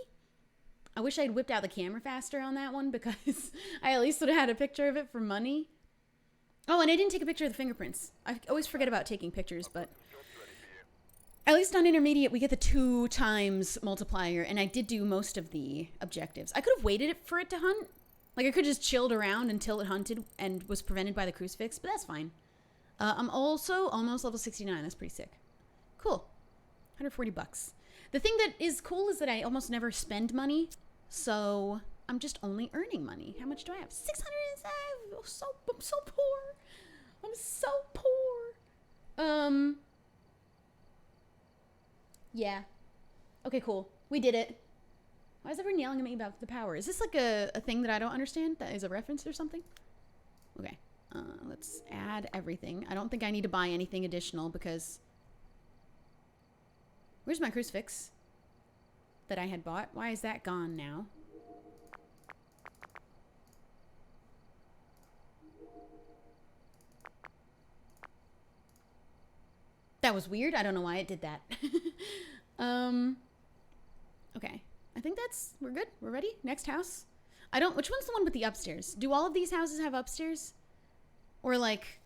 I wish I'd whipped out the camera faster on that one because I at least would have had a picture of it for money. Oh, and I didn't take a picture of the fingerprints. I always forget about taking pictures, but at least on intermediate, we get the 2 times multiplier, and I did do most of the objectives. I could have waited for it to hunt. Like, I could have just chilled around until it hunted and was prevented by the crucifix, but that's fine. I'm also almost level 69. That's pretty sick. Cool. 140 bucks. The thing that is cool is that I almost never spend money, so I'm just only earning money. How much do I have? 605. I'm so poor. I'm so poor. Yeah. Okay, cool. We did it. Why is everyone yelling at me about the power? Is this like a thing that I don't understand? That is a reference or something? Okay. Let's add everything. I don't think I need to buy anything additional because... Where's my crucifix that I had bought? Why is that gone now? That was weird. I don't know why it did that. Okay. I think we're good. We're ready. Next house. Which one's the one with the upstairs? Do all of these houses have upstairs? Or like,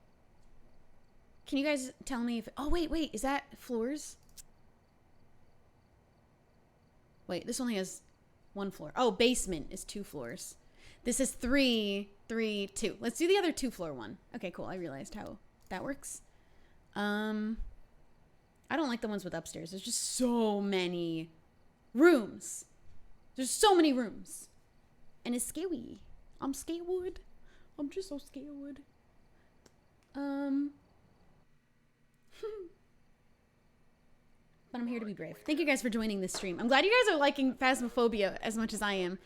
can you guys tell me if, oh wait, is that floors? Wait, this only has 1 floor. Oh, basement is 2 floors. This is 3, 2. Let's do the other 2-floor one. Okay, cool. I realized how that works. I don't like the ones with upstairs. There's just so many rooms. There's so many rooms. And it's scary. I'm scared. I'm just so scared. But I'm here to be brave. Thank you guys for joining this stream. I'm glad you guys are liking phasmophobia as much as I am.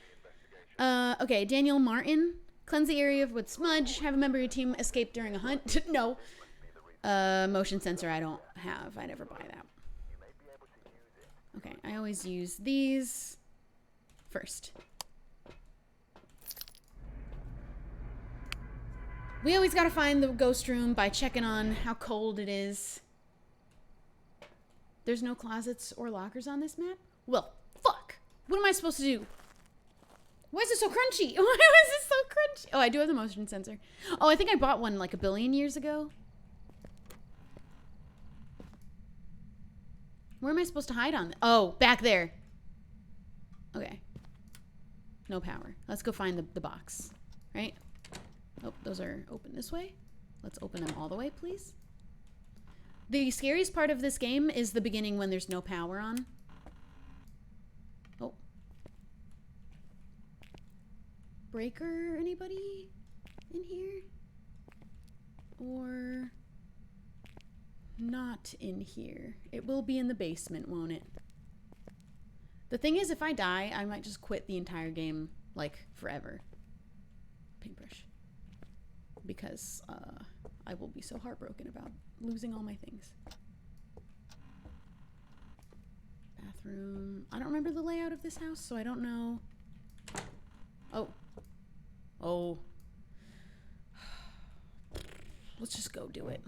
Okay, Daniel Martin. Cleanse the area with smudge. Have a member of your team escape during a hunt. No. Motion sensor I don't have. I never buy that. Okay, I always use these first. We always gotta find the ghost room by checking on how cold it is. There's no closets or lockers on this map? Well, fuck! What am I supposed to do? Why is it so crunchy? Why is it so crunchy? Oh, I do have the motion sensor. Oh, I think I bought one like a billion years ago. Where am I supposed to hide on? Oh, back there. Okay. No power. Let's go find the box. Right? Oh, those are open this way. Let's open them all the way, please. The scariest part of this game is the beginning when there's no power on. Oh. Breaker, anybody in here? Or not in here. It will be in the basement, won't it? The thing is, if I die, I might just quit the entire game, like, forever. Paintbrush. Because, I will be so heartbroken about losing all my things. Bathroom. I don't remember the layout of this house, so I don't know. Oh. Oh. Let's just go do it.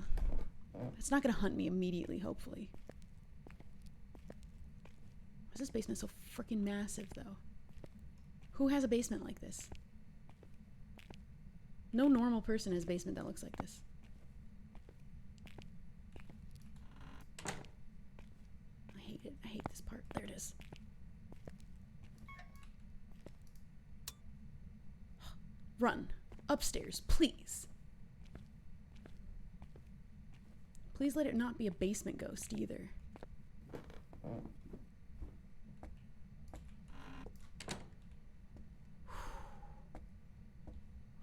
It's not gonna hunt me immediately, hopefully. Why is this basement so freaking massive, though? Who has a basement like this? No normal person has a basement that looks like this. I hate it. I hate this part. There it is. Run. Upstairs, please. Please let it not be a basement ghost either.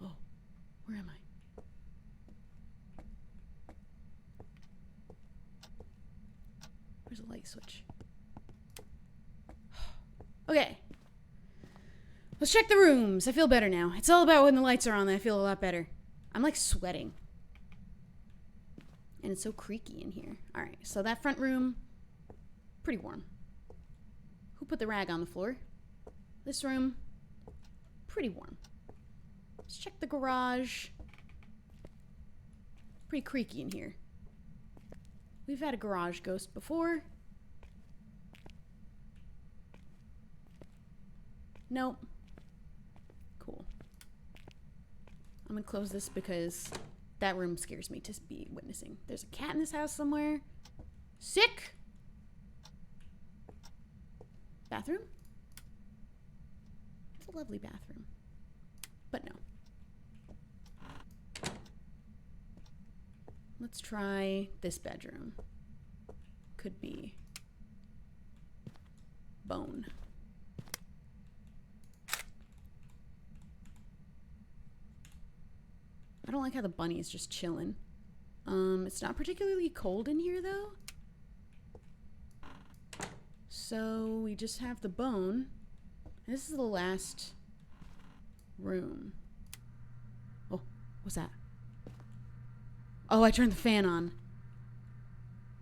Oh, where am I? Where's the light switch? Okay. Let's check the rooms. I feel better now. It's all about when the lights are on that I feel a lot better. I'm like sweating. And it's so creaky in here. All right, so that front room, pretty warm. Who put the rag on the floor? This room, pretty warm. Let's check the garage. Pretty creaky in here. We've had a garage ghost before. Nope. Cool. I'm gonna close this because that room scares me to be witnessing. There's a cat in this house somewhere. Sick! Bathroom? It's a lovely bathroom. But no. Let's try this bedroom. Could be bone. I don't like how the bunny is just chilling. It's not particularly cold in here, though. So we just have the bone. And this is the last room. Oh, what's that? Oh, I turned the fan on.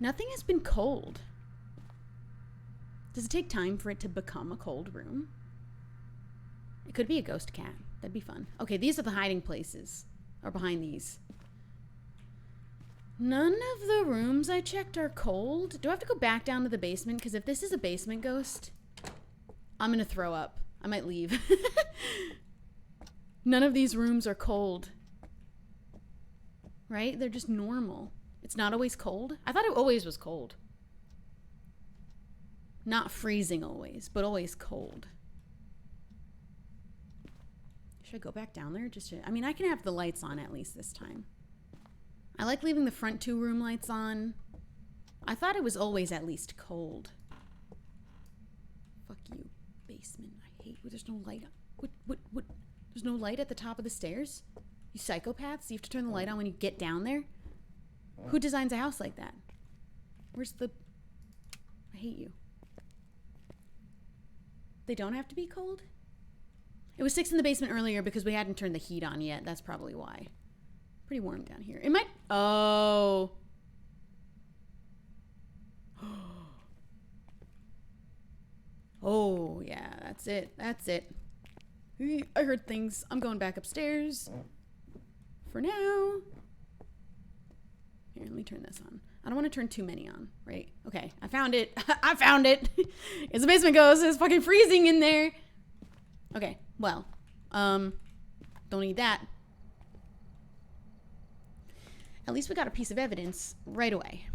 Nothing has been cold. Does it take time for it to become a cold room? It could be a ghost cat. That'd be fun. Okay, these are the hiding places. Or behind these. None of the rooms I checked are cold. Do I have to go back down to the basement? Because if this is a basement ghost, I'm going to throw up. I might leave. None of these rooms are cold. Right? They're just normal. It's not always cold. I thought it always was cold. Not freezing always, but always cold. Should I go back down there? I mean, I can have the lights on at least this time. I like leaving the front two room lights on. I thought it was always at least cold. Fuck you, basement. I hate you. There's no light. What? There's no light at the top of the stairs? You psychopaths? You have to turn the light on when you get down there? Who designs a house like that? Where's the... I hate you. They don't have to be cold? It was 6 in the basement earlier because we hadn't turned the heat on yet. That's probably why. Pretty warm down here. It might... Oh. Oh, yeah. That's it. That's it. I heard things. I'm going back upstairs. For now. Here, let me turn this on. I don't want to turn too many on, right? Okay, I found it. I found it. It's a basement ghost. It's fucking freezing in there. Okay, well, don't need that. At least we got a piece of evidence right away.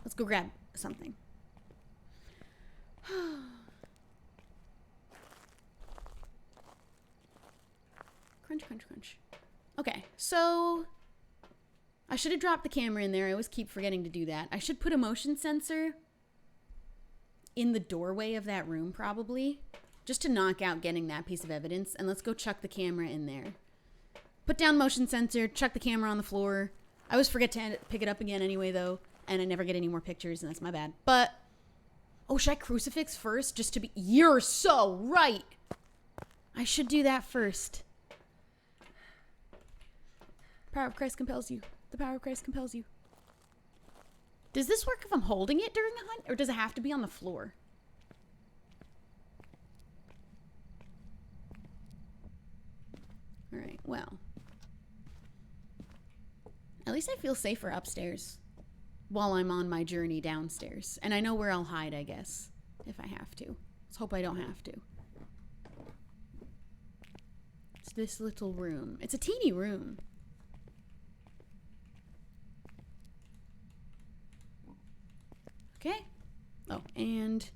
Let's go grab something. Crunch, crunch, crunch. Okay, so I should have dropped the camera in there. I always keep forgetting to do that. I should put a motion sensor in the doorway of that room, probably, just to knock out getting that piece of evidence. And let's go chuck the camera in there. Put down motion sensor, chuck the camera on the floor. I always forget to pick it up again anyway, though, and I never get any more pictures, and that's my bad. But, oh, should I crucifix first just to be... You're so right! I should do that first. The power of Christ compels you. The power of Christ compels you. Does this work if I'm holding it during a hunt, or does it have to be on the floor? All right, well. At least I feel safer upstairs while I'm on my journey downstairs. And I know where I'll hide, I guess, if I have to. Let's hope I don't have to. It's this little room. It's a teeny room. Okay. Oh, and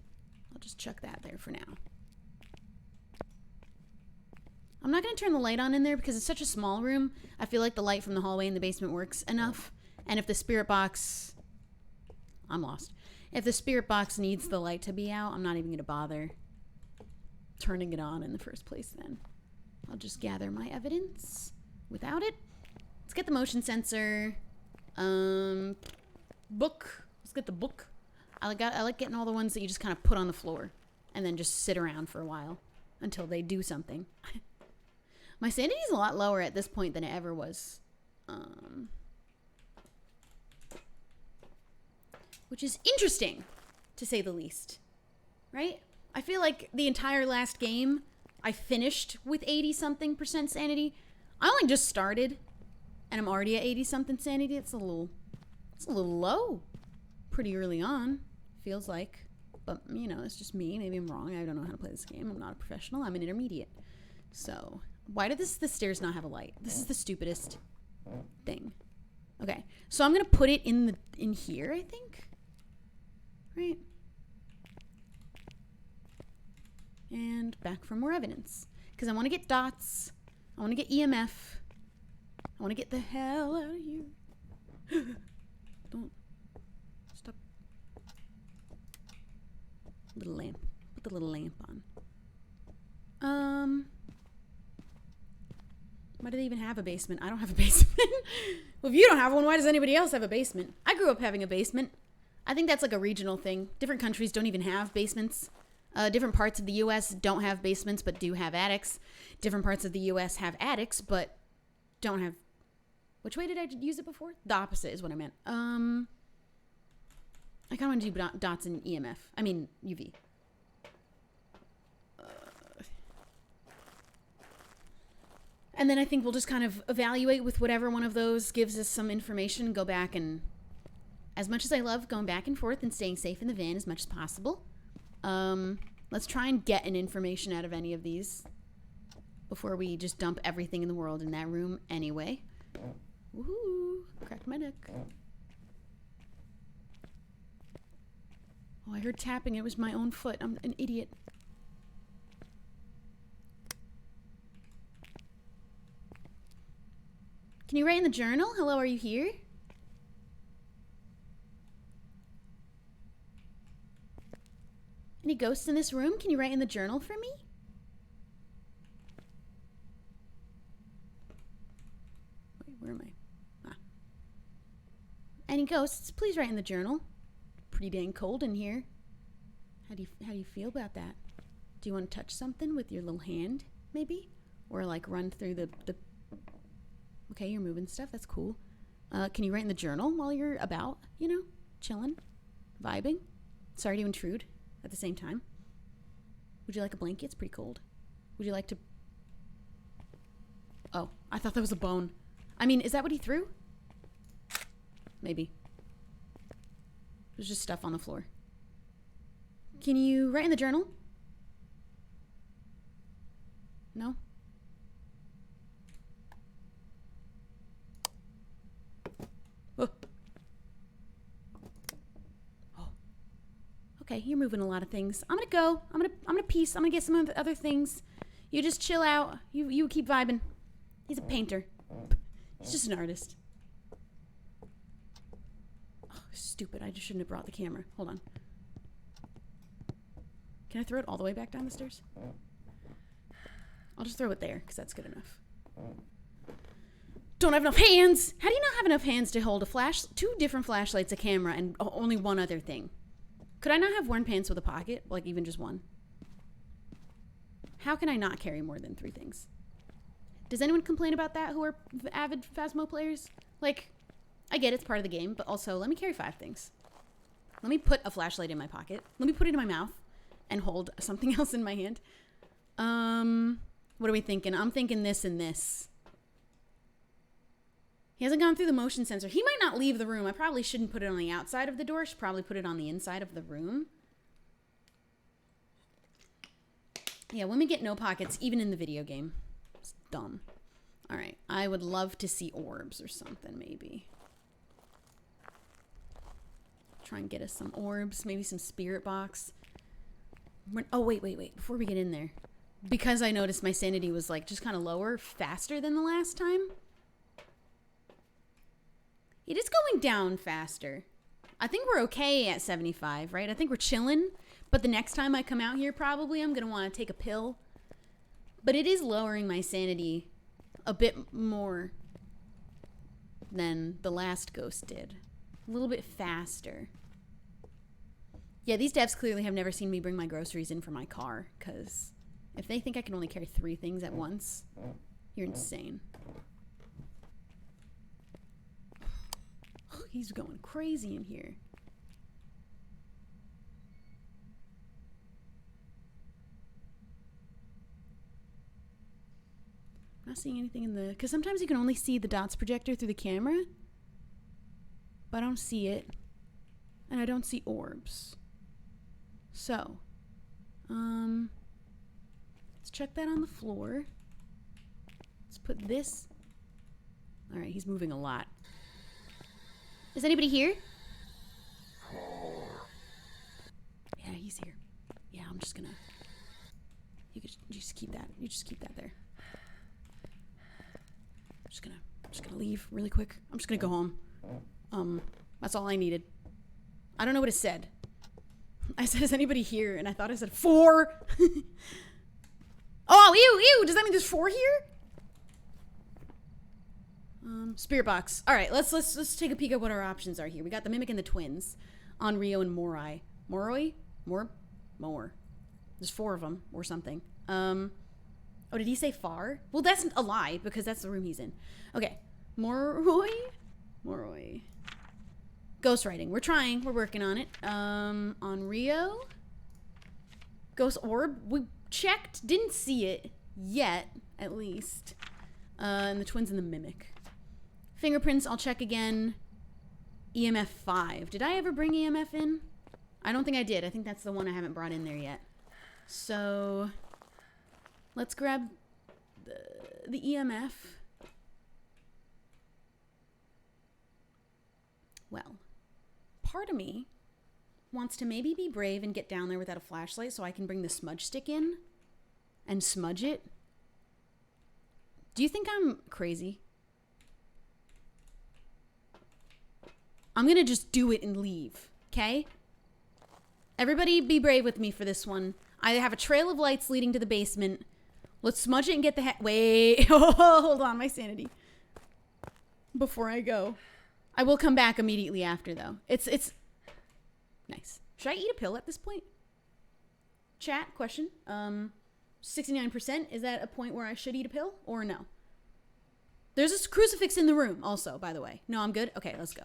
I'll just chuck that there for now. I'm not going to turn the light on in there because it's such a small room. I feel like the light from the hallway in the basement works enough. And if the spirit box... I'm lost. If the spirit box needs the light to be out, I'm not even going to bother turning it on in the first place then. I'll just gather my evidence without it. Let's get the motion sensor. Book. Let's get the book. I like getting all the ones that you just kind of put on the floor and then just sit around for a while until they do something. My sanity is a lot lower at this point than it ever was. Which is interesting, to say the least. Right? I feel like the entire last game, I finished with 80-something% sanity. I only just started, and I'm already at 80-something sanity. It's a little low. Pretty early on, feels like. But, you know, it's just me. Maybe I'm wrong. I don't know how to play this game. I'm not a professional. I'm an intermediate. So, why did the stairs not have a light? This is the stupidest thing. Okay, so I'm going to put it in here, I think. Right? And back for more evidence. Because I want to get dots. I want to get EMF. I want to get the hell out of here. Don't. Stop. Little lamp. Put the little lamp on. Why do they even have a basement? I don't have a basement. Well, if you don't have one, why does anybody else have a basement? I grew up having a basement. I think that's like a regional thing. Different countries don't even have basements. Different parts of the U.S. don't have basements but do have attics. Different parts of the U.S. have attics but don't have... Which way did I use it before? The opposite is what I meant. I kind of want to do dots in EMF. I mean, UV. And then I think we'll just kind of evaluate with whatever one of those gives us some information. Go back and... As much as I love going back and forth and staying safe in the van as much as possible... let's try and get an information out of any of these before we just dump everything in the world in that room anyway. Woohoo! Cracked my neck. Oh, I heard tapping. It was my own foot. I'm an idiot. Can you write in the journal? Hello, are you here? Any ghosts in this room? Can you write in the journal for me? Wait, where am I? Ah. Any ghosts? Please write in the journal. Pretty dang cold in here. How do you feel about that? Do you want to touch something with your little hand, maybe? Or like run through the... Okay, you're moving stuff. That's cool. Can you write in the journal while you're about, you know, chilling, vibing? Sorry to intrude. At the same time. Would you like a blanket? It's pretty cold. Would you like to... Oh, I thought that was a bone. I mean, is that what he threw? Maybe. There's just stuff on the floor. Can you write in the journal? No? Oh. Okay, you're moving a lot of things. I'm gonna go. I'm gonna peace. I'm gonna get some other things. You just chill out. You keep vibing. He's a painter. He's just an artist. Oh, stupid. I just shouldn't have brought the camera. Hold on. Can I throw it all the way back down the stairs? I'll just throw it there, because that's good enough. Don't have enough hands! How do you not have enough hands to hold a two different flashlights, a camera, and only one other thing? Could I not have one pants with a pocket? Like, even just one? How can I not carry more than 3 things? Does anyone complain about that who are avid Phasmo players? Like, I get it's part of the game, but also, let me carry 5 things. Let me put a flashlight in my pocket. Let me put it in my mouth and hold something else in my hand. What are we thinking? I'm thinking this and this. He hasn't gone through the motion sensor. He might not leave the room. I probably shouldn't put it on the outside of the door. I should probably put it on the inside of the room. Yeah, women get no pockets, even in the video game. It's dumb. All right. I would love to see orbs or something, maybe. Try and get us some orbs. Maybe some spirit box. Oh, wait. Before we get in there. Because I noticed my sanity was, like, just kind of lower, faster than the last time. It is going down faster. I think we're okay at 75, right? I think we're chilling. But the next time I come out here, probably, I'm going to want to take a pill. But it is lowering my sanity a bit more than the last ghost did. A little bit faster. Yeah, these devs clearly have never seen me bring my groceries in for my car. Because if they think I can only carry 3 things at once, you're insane. He's going crazy in here. I'm not seeing anything in the... Because sometimes you can only see the dots projector through the camera. But I don't see it. And I don't see orbs. So. Let's check that on the floor. Let's put this... Alright, he's moving a lot. Is anybody here? Yeah, he's here. Yeah, I'm just gonna... You just keep that. You just keep that there. I'm just gonna leave really quick. I'm just gonna go home. That's all I needed. I don't know what it said. I said, is anybody here? And I thought I said 4. Oh, ew. Does that mean there's 4 here? Spirit box. All right, let's take a peek at what our options are here. We got the Mimic and the Twins, Onryo and Morai. More. There's 4 of them or something. Oh, did he say far? Well, that's a lie because that's the room he's in. Okay, Moroi. Ghostwriting. We're trying. We're working on it. Onryo. Ghost orb. We checked. Didn't see it yet, at least. And the Twins and the Mimic. Fingerprints, I'll check again. EMF 5. Did I ever bring EMF in? I don't think I did. I think that's the one I haven't brought in there yet. So, let's grab the EMF. Well, part of me wants to maybe be brave and get down there without a flashlight so I can bring the smudge stick in and smudge it. Do you think I'm crazy? I'm gonna just do it and leave, okay? Everybody be brave with me for this one. I have a trail of lights leading to the basement. Let's smudge it and get the wait. Hold on, my sanity. Before I go. I will come back immediately after, though. It's nice. Should I eat a pill at this point? Chat, question. 69%. Is that a point where I should eat a pill or no? There's a crucifix in the room also, by the way. No, I'm good? Okay, let's go.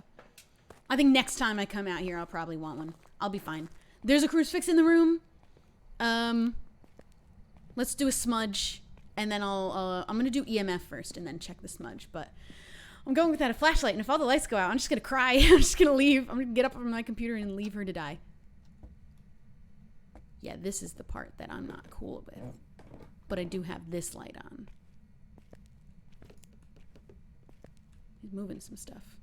I think next time I come out here, I'll probably want one. I'll be fine. There's a crucifix in the room. Let's do a smudge, and then I'm gonna do EMF first, and then check the smudge. But I'm going without a flashlight, and if all the lights go out, I'm just gonna cry. I'm just gonna leave. I'm gonna get up from my computer and leave her to die. Yeah, this is the part that I'm not cool with. But I do have this light on. He's moving some stuff.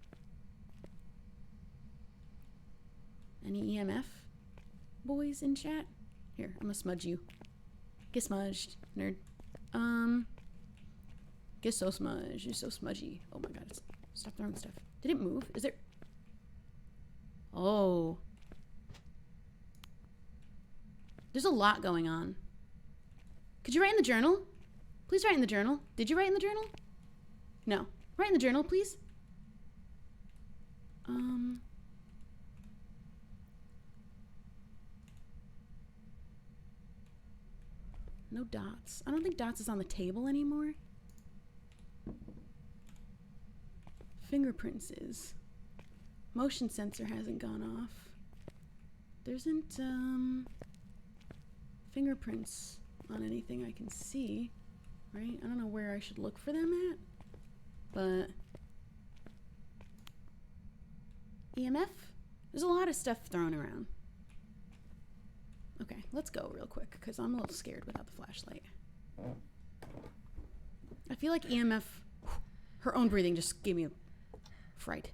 Any EMF boys in chat? Here, I'm gonna smudge you. Get smudged, nerd. Get so smudged. You're so smudgy. Oh my god. Stop throwing stuff. Did it move? Is there... Oh. There's a lot going on. Could you write in the journal? Please write in the journal. Did you write in the journal? No. Write in the journal, please. No dots. I don't think dots is on the table anymore. Fingerprints is. Motion sensor hasn't gone off. There isn't fingerprints on anything I can see, right? I don't know where I should look for them at, but EMF? There's a lot of stuff thrown around. Okay, let's go real quick because I'm a little scared without the flashlight. I feel like EMF, her own breathing just gave me a fright.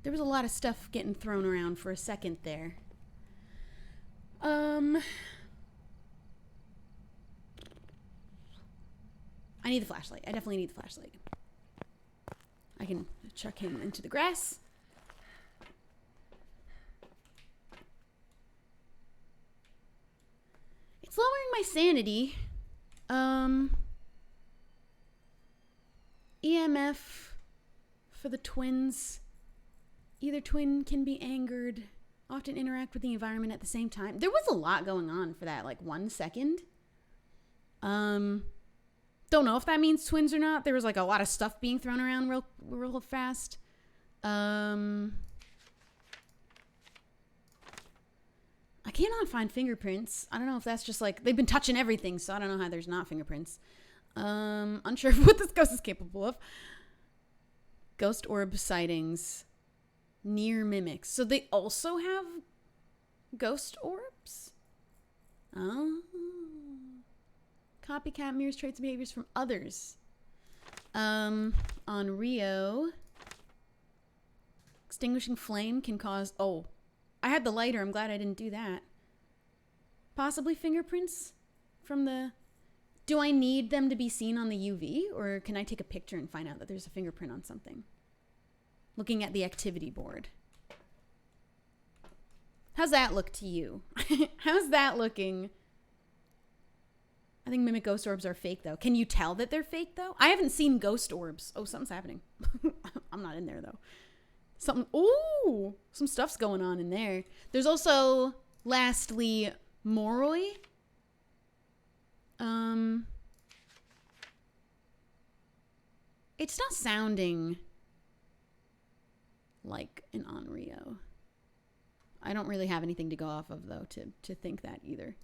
There was a lot of stuff getting thrown around for a second there. I need the flashlight. I definitely need the flashlight. I can chuck him into the grass. It's lowering my sanity. EMF for the twins. Either twin can be angered, often interact with the environment at the same time. There was a lot going on for that, like 1 second. Don't know if that means twins or not. There was like a lot of stuff being thrown around real fast. I cannot find fingerprints. I don't know if that's just like, they've been touching everything, so I don't know how there's not fingerprints. Unsure of what this ghost is capable of. Ghost orb sightings. Near mimics. So they also have ghost orbs? Oh. Copycat mirrors traits and behaviors from others. On Rio. Extinguishing flame can cause... Oh. I had the lighter. I'm glad I didn't do that. Possibly fingerprints from the... Do I need them to be seen on the UV? Or can I take a picture and find out that there's a fingerprint on something? Looking at the activity board. How's that look to you? How's that looking? I think mimic ghost orbs are fake, though. Can you tell that they're fake, though? I haven't seen ghost orbs. Oh, something's happening. I'm not in there, though. Ooh, some stuff's going on in there. There's also, lastly, Moroi. It's not sounding like an Onryo. I don't really have anything to go off of, though, to think that either.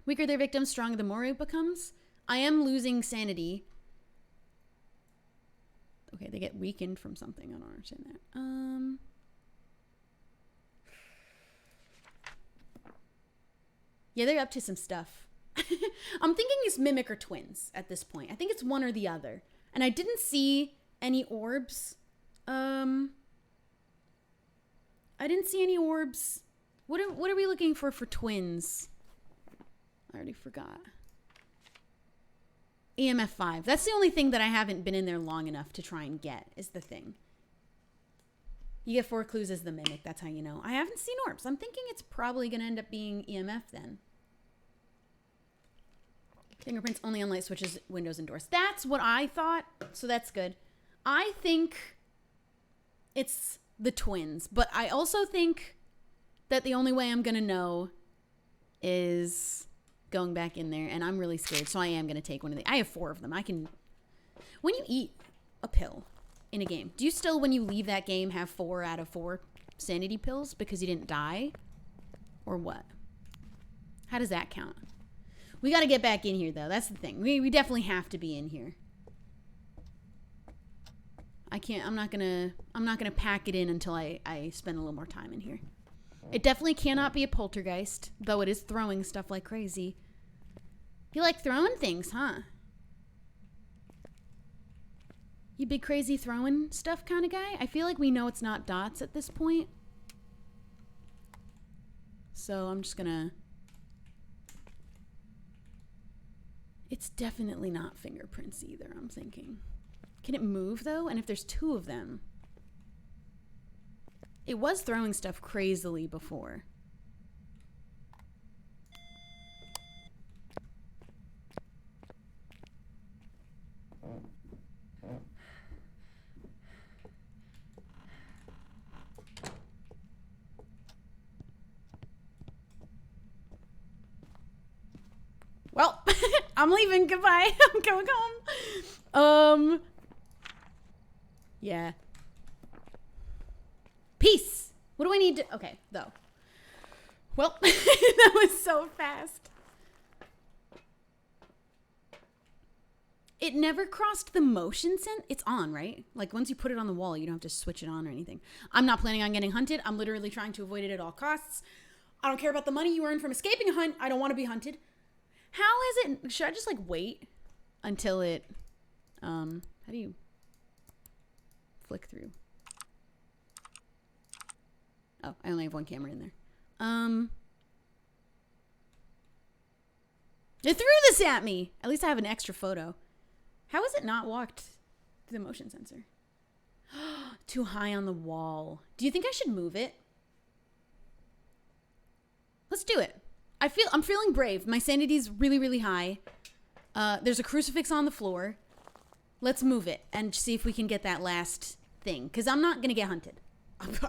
Weaker their victim, stronger the Moroi becomes. I am losing sanity. Okay, they get weakened from something. I don't understand that. Yeah, they're up to some stuff. I'm thinking it's mimic or twins at this point. I think it's one or the other. And I didn't see any orbs. I didn't see any orbs. What are we looking for twins? I already forgot. EMF 5. That's the only thing that I haven't been in there long enough to try and get, is the thing. You get 4 clues as the mimic. That's how you know. I haven't seen orbs. I'm thinking it's probably going to end up being EMF then. Fingerprints only on light switches, windows, and doors. That's what I thought, so that's good. I think it's the twins, but I also think that the only way I'm going to know is going back in there, and I'm really scared, so I am going to take one of the... I have 4 of them. I can... When you eat a pill in a game, do you still, when you leave that game, have 4 out of 4 sanity pills because you didn't die? Or what? How does that count? We got to get back in here, though. That's the thing. We definitely have to be in here. I'm not gonna pack it in until I spend a little more time in here. It definitely cannot be a poltergeist, though it is throwing stuff like crazy. You like throwing things, huh? You big crazy throwing stuff kind of guy? I feel like we know it's not dots at this point. So I'm just gonna It's definitely not fingerprints either, I'm thinking. Can it move, though? And if there's two of them... It was throwing stuff crazily before. Well, I'm leaving. Goodbye. I'm going home. Yeah. Peace. What do I need to... Okay, though. Well, that was so fast. It never crossed the motion sense. It's on, right? Like, once you put it on the wall, you don't have to switch it on or anything. I'm not planning on getting hunted. I'm literally trying to avoid it at all costs. I don't care about the money you earn from escaping a hunt. I don't want to be hunted. How is it... Should I just, like, wait until it... How do you flick through? Oh, I only have one camera in there. It threw this at me! At least I have an extra photo. How is it not walked through the motion sensor? Too high on the wall. Do you think I should move it? Let's do it. I'm feeling brave. My sanity's really, really high. There's a crucifix on the floor. Let's move it and see if we can get that last thing. Because I'm not going to get hunted.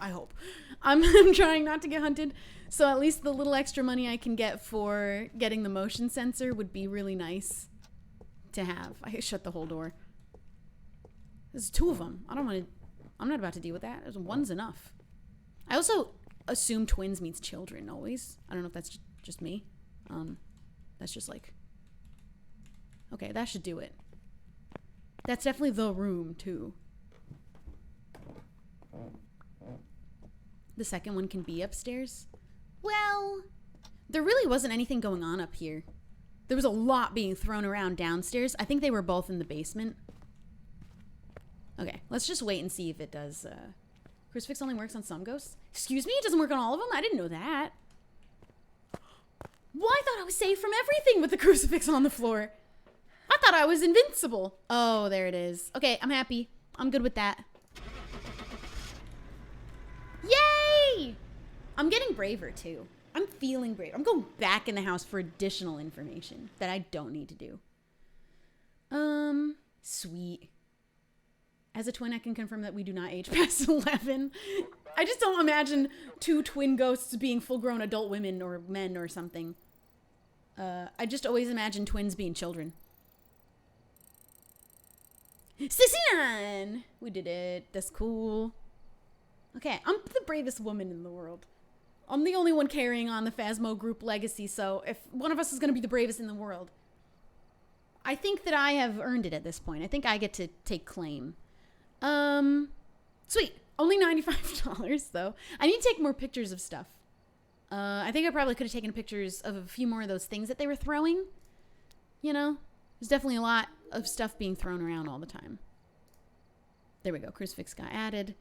I hope. I'm trying not to get hunted. So at least the little extra money I can get for getting the motion sensor would be really nice to have. I shut the whole door. There's two of them. I'm not about to deal with that. One's enough. I also assume twins means children always. I don't know if that's just me. That's just like... Okay, that should do it. That's definitely the room, too. The second one can be upstairs. Well, there really wasn't anything going on up here. There was a lot being thrown around downstairs. I think they were both in the basement. Okay, let's just wait and see if it does. Crucifix only works on some ghosts. Excuse me? It doesn't work on all of them? I didn't know that. Well, I thought I was safe from everything with the crucifix on the floor. I thought I was invincible. Oh, there it is. Okay, I'm happy. I'm good with that. Yay! I'm getting braver, too. I'm feeling brave. I'm going back in the house for additional information that I don't need to do. Sweet. As a twin, I can confirm that we do not age past 11. I just don't imagine two twin ghosts being full-grown adult women or men or something. I just always imagine twins being children. 69! We did it. That's cool. Okay, I'm the bravest woman in the world. I'm the only one carrying on the Phasmo group legacy, so if one of us is going to be the bravest in the world, I think that I have earned it at this point. I think I get to take claim. Sweet. Only $95, though. I need to take more pictures of stuff. I think I probably could have taken pictures of a few more of those things that they were throwing. You know? There's definitely a lot of stuff being thrown around all the time. There we go. Crucifix got added.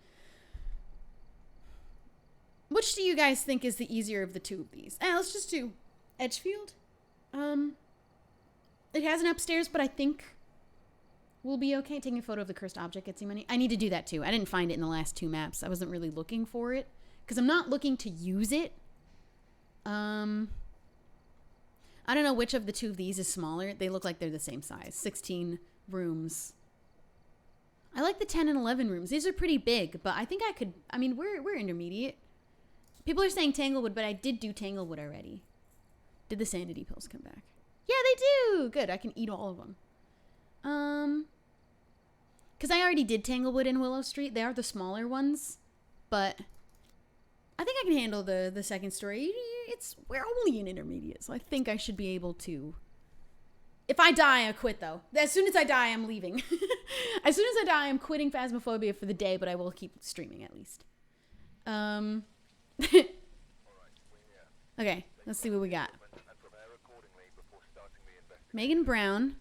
Which do you guys think is the easier of the two of these? Let's just do Edgefield. It has an upstairs, but I think we'll be okay. Taking a photo of the cursed object gets you money. I need to do that too. I didn't find it in the last two maps. I wasn't really looking for it because I'm not looking to use it. I don't know which of the two of these is smaller. They look like they're the same size. 16 rooms. I like the 10 and 11 rooms. These are pretty big, but I think I could... I mean, we're intermediate. People are saying Tanglewood, but I did do Tanglewood already. Did the sanity pills come back? Yeah, they do! Good, I can eat all of them. Because I already did Tanglewood and Willow Street. They are the smaller ones, but I think I can handle the second story. We're only in intermediate, so I think I should be able to. If I die, I quit, though. As soon as I die, I'm leaving. As soon as I die, I'm quitting Phasmophobia for the day, but I will keep streaming at least. Okay, let's see what we got. Megan Brown.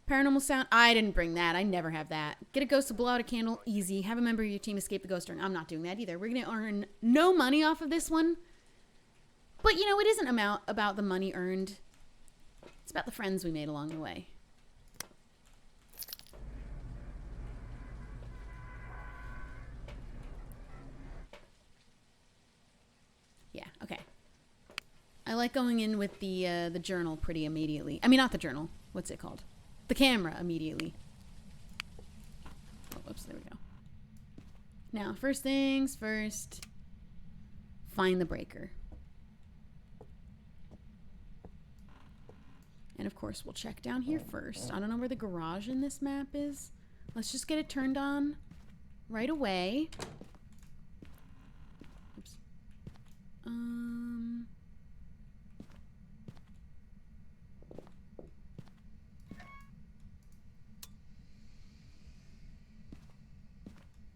Paranormal sound. I didn't bring that. I never have that. Get a ghost to blow out a candle. Easy. Have a member of your team escape the ghost urn. I'm not doing that either. We're going to earn no money off of this one. But, you know, it isn't about the money earned. It's about the friends we made along the way. Yeah, okay. I like going in with the journal pretty immediately. I mean, not the journal. What's it called? The camera immediately. Oh, whoops, there we go. Now, first things first, find the breaker. And of course, we'll check down here first. I don't know where the garage in this map is. Let's just get it turned on right away. Oops.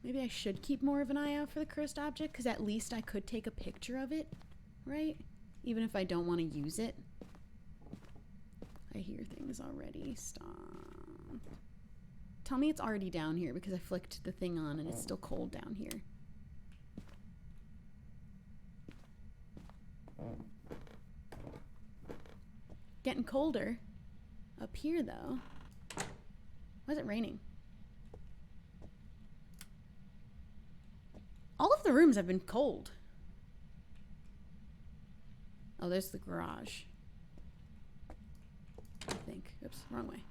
Maybe I should keep more of an eye out for the cursed object, because at least I could take a picture of it, right? Even if I don't want to use it. I hear things already. Stop. Tell me it's already down here, because I flicked the thing on and it's still cold down here. Getting colder. Up here, though. Why is it raining? All of the rooms have been cold. Oh, there's the garage. I think. Oops, wrong way.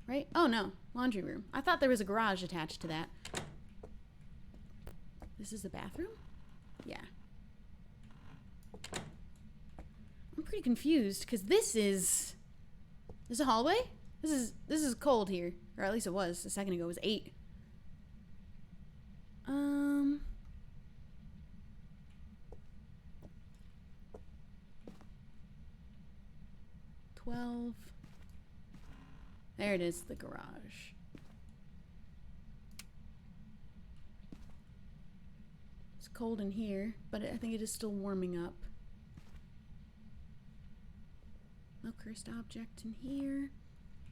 Right? Oh, no. Laundry room. I thought there was a garage attached to that. This is the bathroom? Yeah. I'm pretty confused, because this is a hallway? This is cold here. Or at least it was. A second ago it was 8. 12. There it is, the garage. It's cold in here, but I think it is still warming up. No cursed object in here.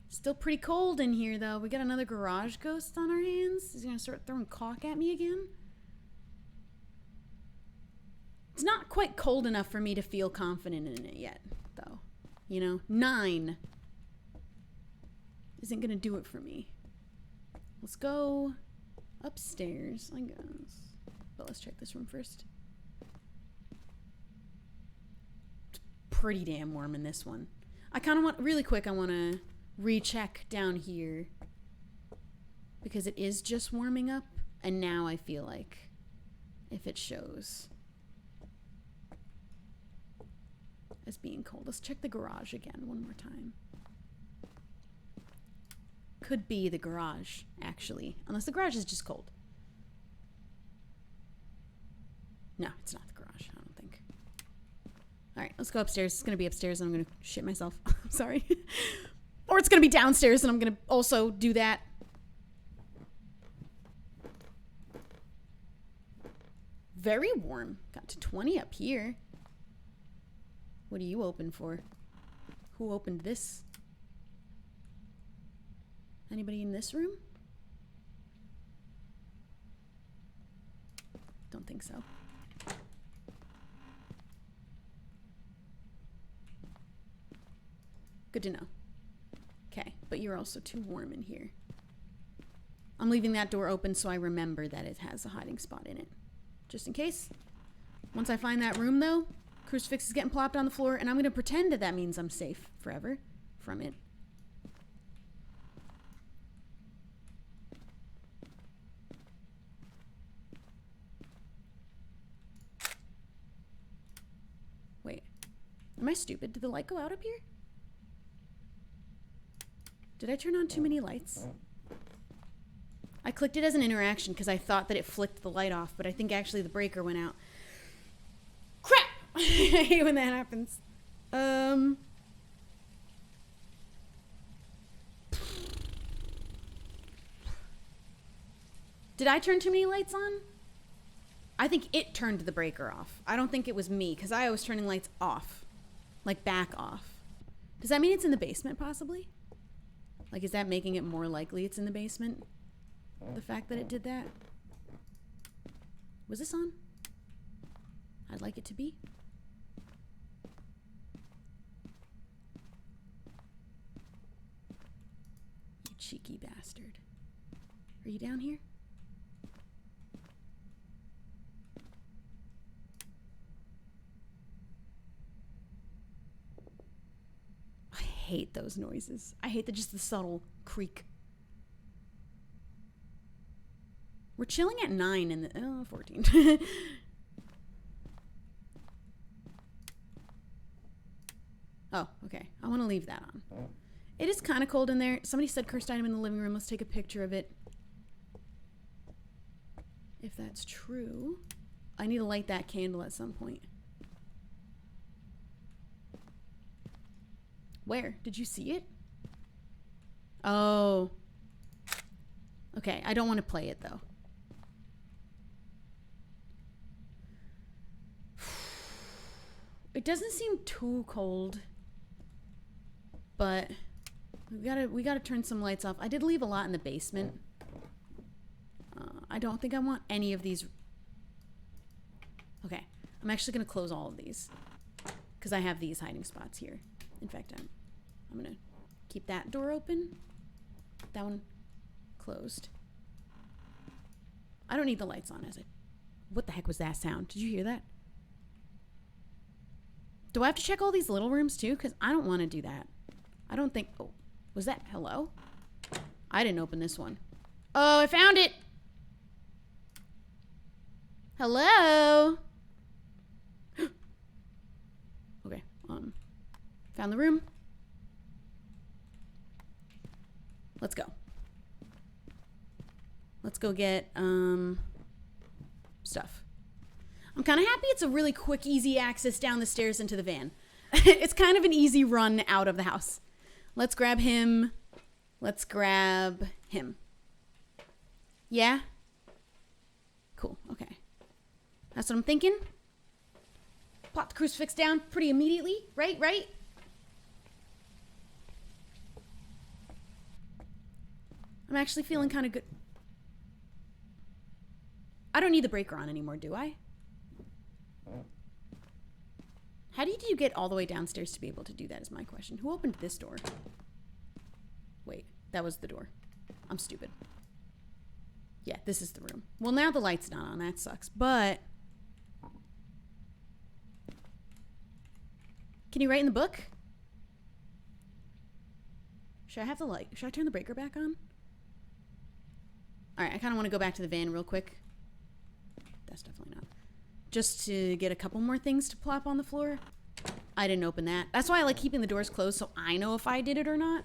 Still pretty cold in here, though. We got another garage ghost on our hands. Is he gonna start throwing caulk at me again? It's not quite cold enough for me to feel confident in it yet, though. You know, 9 isn't gonna do it for me. Let's go upstairs, I guess. But let's check this room first. It's pretty damn warm in this one. I kind of want, really quick, I want to recheck down here. Because it is just warming up. And now I feel like if it shows as being cold. Let's check the garage again one more time. Could be the garage, actually. Unless the garage is just cold. No, it's not the garage, I don't think. Alright, let's go upstairs. It's going to be upstairs and I'm going to shit myself. I'm sorry. Or it's going to be downstairs and I'm going to also do that. Very warm. Got to 20 up here. What are you open for? Who opened this? Anybody in this room? Don't think so. Good to know. Okay, but you're also too warm in here. I'm leaving that door open so I remember that it has a hiding spot in it. Just in case. Once I find that room, though, crucifix is getting plopped on the floor, and I'm going to pretend that that means I'm safe forever from it. Wait. Am I stupid? Did the light go out up here? Did I turn on too many lights? I clicked it as an interaction because I thought that it flicked the light off, but I think actually the breaker went out. Crap! I hate when that happens. Did I turn too many lights on? I think it turned the breaker off. I don't think it was me, because I was turning lights off. Like, back off. Does that mean it's in the basement, possibly? Like, is that making it more likely it's in the basement? The fact that it did that? Was this on? I'd like it to be. Cheeky bastard. Are you down here? I hate those noises. I hate just the subtle creak. We're chilling at 9 and 14. Oh, okay. I want to leave that on. It is kind of cold in there. Somebody said cursed item in the living room. Let's take a picture of it. If that's true, I need to light that candle at some point. Where? Did you see it? Oh. Okay, I don't want to play it though. It doesn't seem too cold, but we gotta turn some lights off. I did leave a lot in the basement. I don't think I want any of these. Okay, I'm actually gonna close all of these because I have these hiding spots here. In fact, I'm gonna keep that door open. That one closed. I don't need the lights on, as I. What the heck was that sound? Did you hear that? Do I have to check all these little rooms too? Because I don't want to do that. I don't think... Oh, was that... Hello? I didn't open this one. Oh, I found it! Hello? Okay, found the room. Let's go. Let's go get, stuff. I'm kind of happy it's a really quick, easy access down the stairs into the van. It's kind of an easy run out of the house. Let's grab him. Let's grab him. Yeah? Cool, okay. That's what I'm thinking. Plop the crucifix down pretty immediately. Right? I'm actually feeling kind of good. I don't need the breaker on anymore, do I? How did you get all the way downstairs to be able to do that is my question. Who opened this door? Wait, that was the door. I'm stupid. Yeah, this is the room. Well, now the light's not on. That sucks. But... Can you write in the book? Should I have the light? Should I turn the breaker back on? Alright, I kind of want to go back to the van real quick. That's definitely not. Just to get a couple more things to plop on the floor. I didn't open that. That's why I like keeping the doors closed so I know if I did it or not.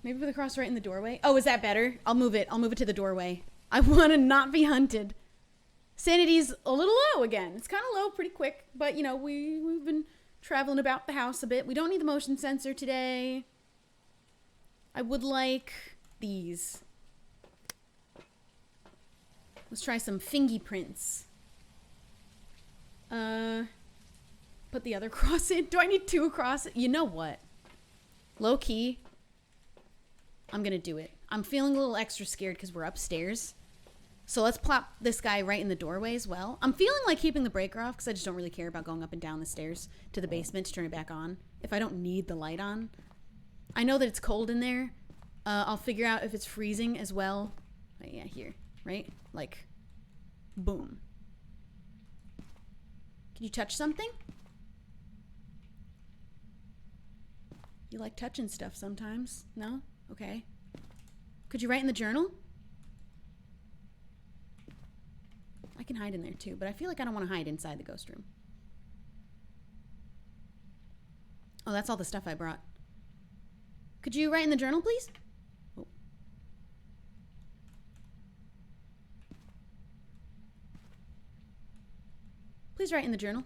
Maybe put the cross right in the doorway. Oh, is that better? I'll move it. I'll move it to the doorway. I want to not be hunted. Sanity's a little low again. It's kind of low pretty quick. But, you know, we've been traveling about the house a bit. We don't need the motion sensor today. I would like these. Let's try some fingy prints. Put the other cross in. Do I need 2 across it? You know what? Low key. I'm gonna do it. I'm feeling a little extra scared because we're upstairs. So let's plop this guy right in the doorway as well. I'm feeling like keeping the breaker off because I just don't really care about going up and down the stairs to the basement to turn it back on if I don't need the light on. I know that it's cold in there. I'll figure out if it's freezing as well. Oh, yeah, here, right? Like, boom. Can you touch something? You like touching stuff sometimes? No? Okay. Could you write in the journal? I can hide in there too, but I feel like I don't want to hide inside the ghost room. Oh, that's all the stuff I brought. Could you write in the journal, please? Oh. Please write in the journal.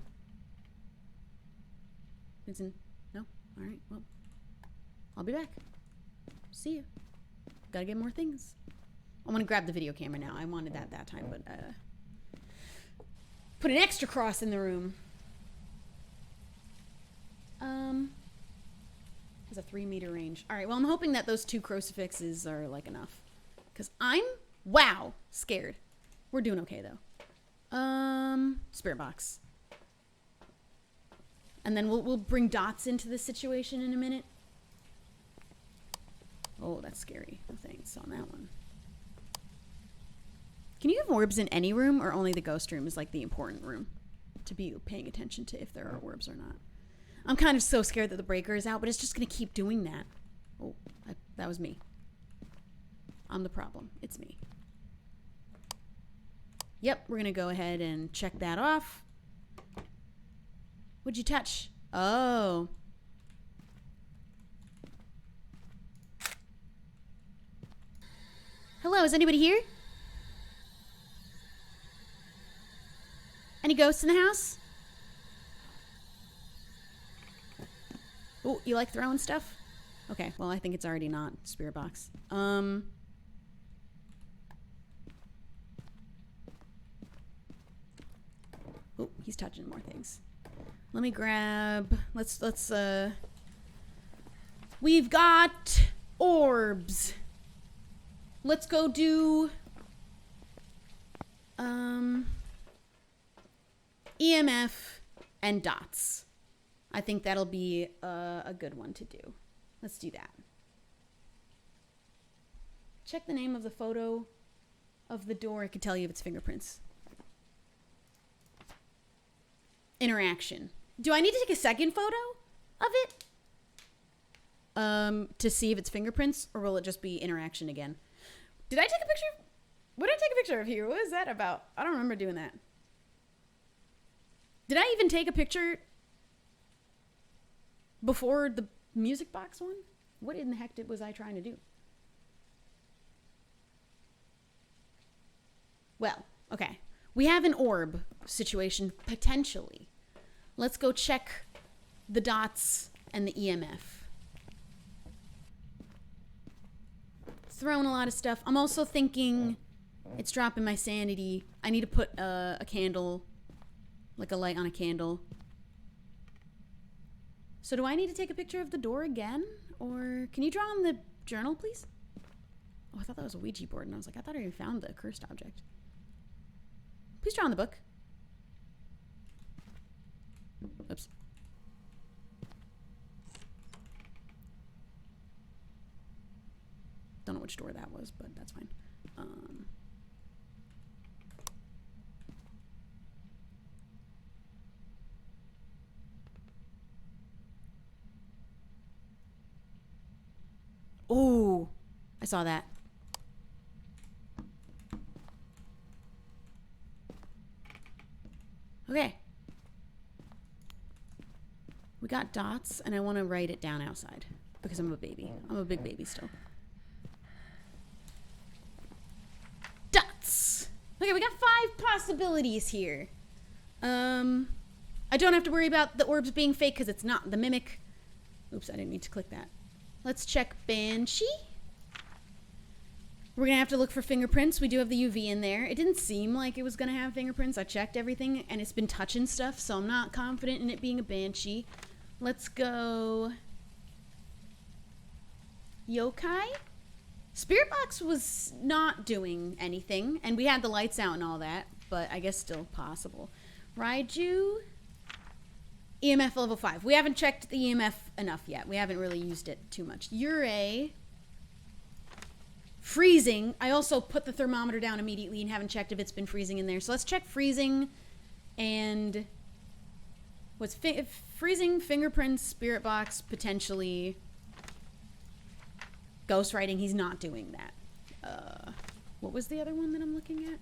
It's in... No? All right, well. I'll be back. See you. Gotta get more things. I want to grab the video camera now. I wanted that time, but put an extra cross in the room. Has a 3-meter range. All right, well, I'm hoping that those 2 crucifixes are like enough, because I'm scared. We're doing okay though. Spirit box. And then we'll bring dots into the situation in a minute. Oh, that's scary. No thanks on that one. Can you have orbs in any room, or only the ghost room is like the important room to be paying attention to if there are orbs or not? I'm kind of so scared that the breaker is out, but it's just going to keep doing that. Oh, that was me. I'm the problem. It's me. Yep, we're going to go ahead and check that off. What'd you touch? Oh. Hello, is anybody here? Any ghosts in the house? Oh, you like throwing stuff? Okay, well, I think it's already not spirit box. Oh, he's touching more things. Let me grab, we've got orbs. Let's go do, EMF and dots. I think that'll be a good one to do. Let's do that. Check the name of the photo of the door. I can tell you if it's fingerprints. Interaction. Do I need to take a second photo of it? To see if it's fingerprints, or will it just be interaction again? Did I take a picture? What did I take a picture of here? What is that about? I don't remember doing that. Did I even take a picture before the music box one? What in the heck was I trying to do? Well, okay. We have an orb situation, potentially. Let's go check the dots and the EMF. Throwing a lot of stuff. I'm also thinking it's dropping my sanity. I need to put a candle, like a light on a candle. So do I need to take a picture of the door again? Or can you draw on the journal, please? Oh, I thought that was a Ouija board, and I was like, I thought I already found the cursed object. Please draw on the book. Oops. Don't know which door that was, but that's fine. Oh, I saw that. Okay. We got dots, and I want to write it down outside because I'm a baby. I'm a big baby still. Dots. Okay, we got 5 possibilities here. I don't have to worry about the orbs being fake because it's not the mimic. Oops, I didn't mean to click that. Let's check Banshee. We're going to have to look for fingerprints. We do have the UV in there. It didn't seem like it was going to have fingerprints. I checked everything, and it's been touching stuff, so I'm not confident in it being a Banshee. Let's go Yokai. Spirit Box was not doing anything, and we had the lights out and all that, but I guess still possible. Raiju. EMF level 5. We haven't checked the EMF enough yet. We haven't really used it too much. Yurei. Freezing. I also put the thermometer down immediately and haven't checked if it's been freezing in there. So let's check freezing and what's freezing, fingerprints, spirit box, potentially ghostwriting. He's not doing that. What was the other one that I'm looking at?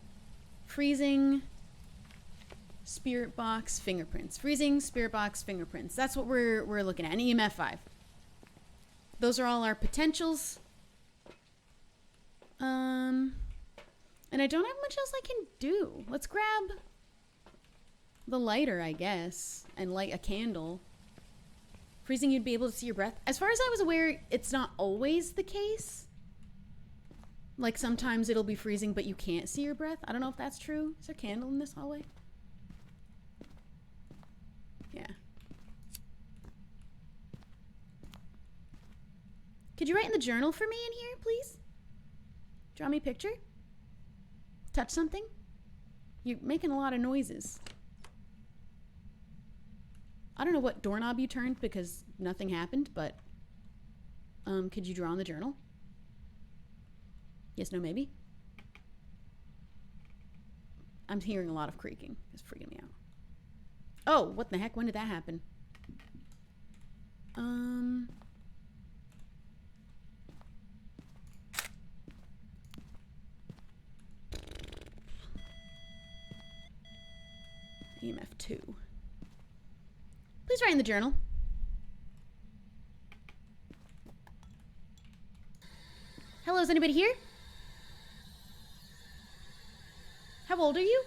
Freezing, spirit box, fingerprints. Freezing, spirit box, fingerprints. That's what we're looking at. An EMF 5. Those are all our potentials. And I don't have much else I can do. Let's grab the lighter, I guess, and light a candle. Freezing, you'd be able to see your breath. As far as I was aware, it's not always the case. Like, sometimes it'll be freezing, but you can't see your breath. I don't know if that's true. Is there a candle in this hallway? Yeah. Could you write in the journal for me in here, please? Draw me a picture. Touch something. You're making a lot of noises. I don't know what doorknob you turned because nothing happened, but could you draw on the journal? Yes, no, maybe? I'm hearing a lot of creaking. It's freaking me out. Oh, what the heck? When did that happen? EMF 2. Please write in the journal. Hello, is anybody here? How old are you?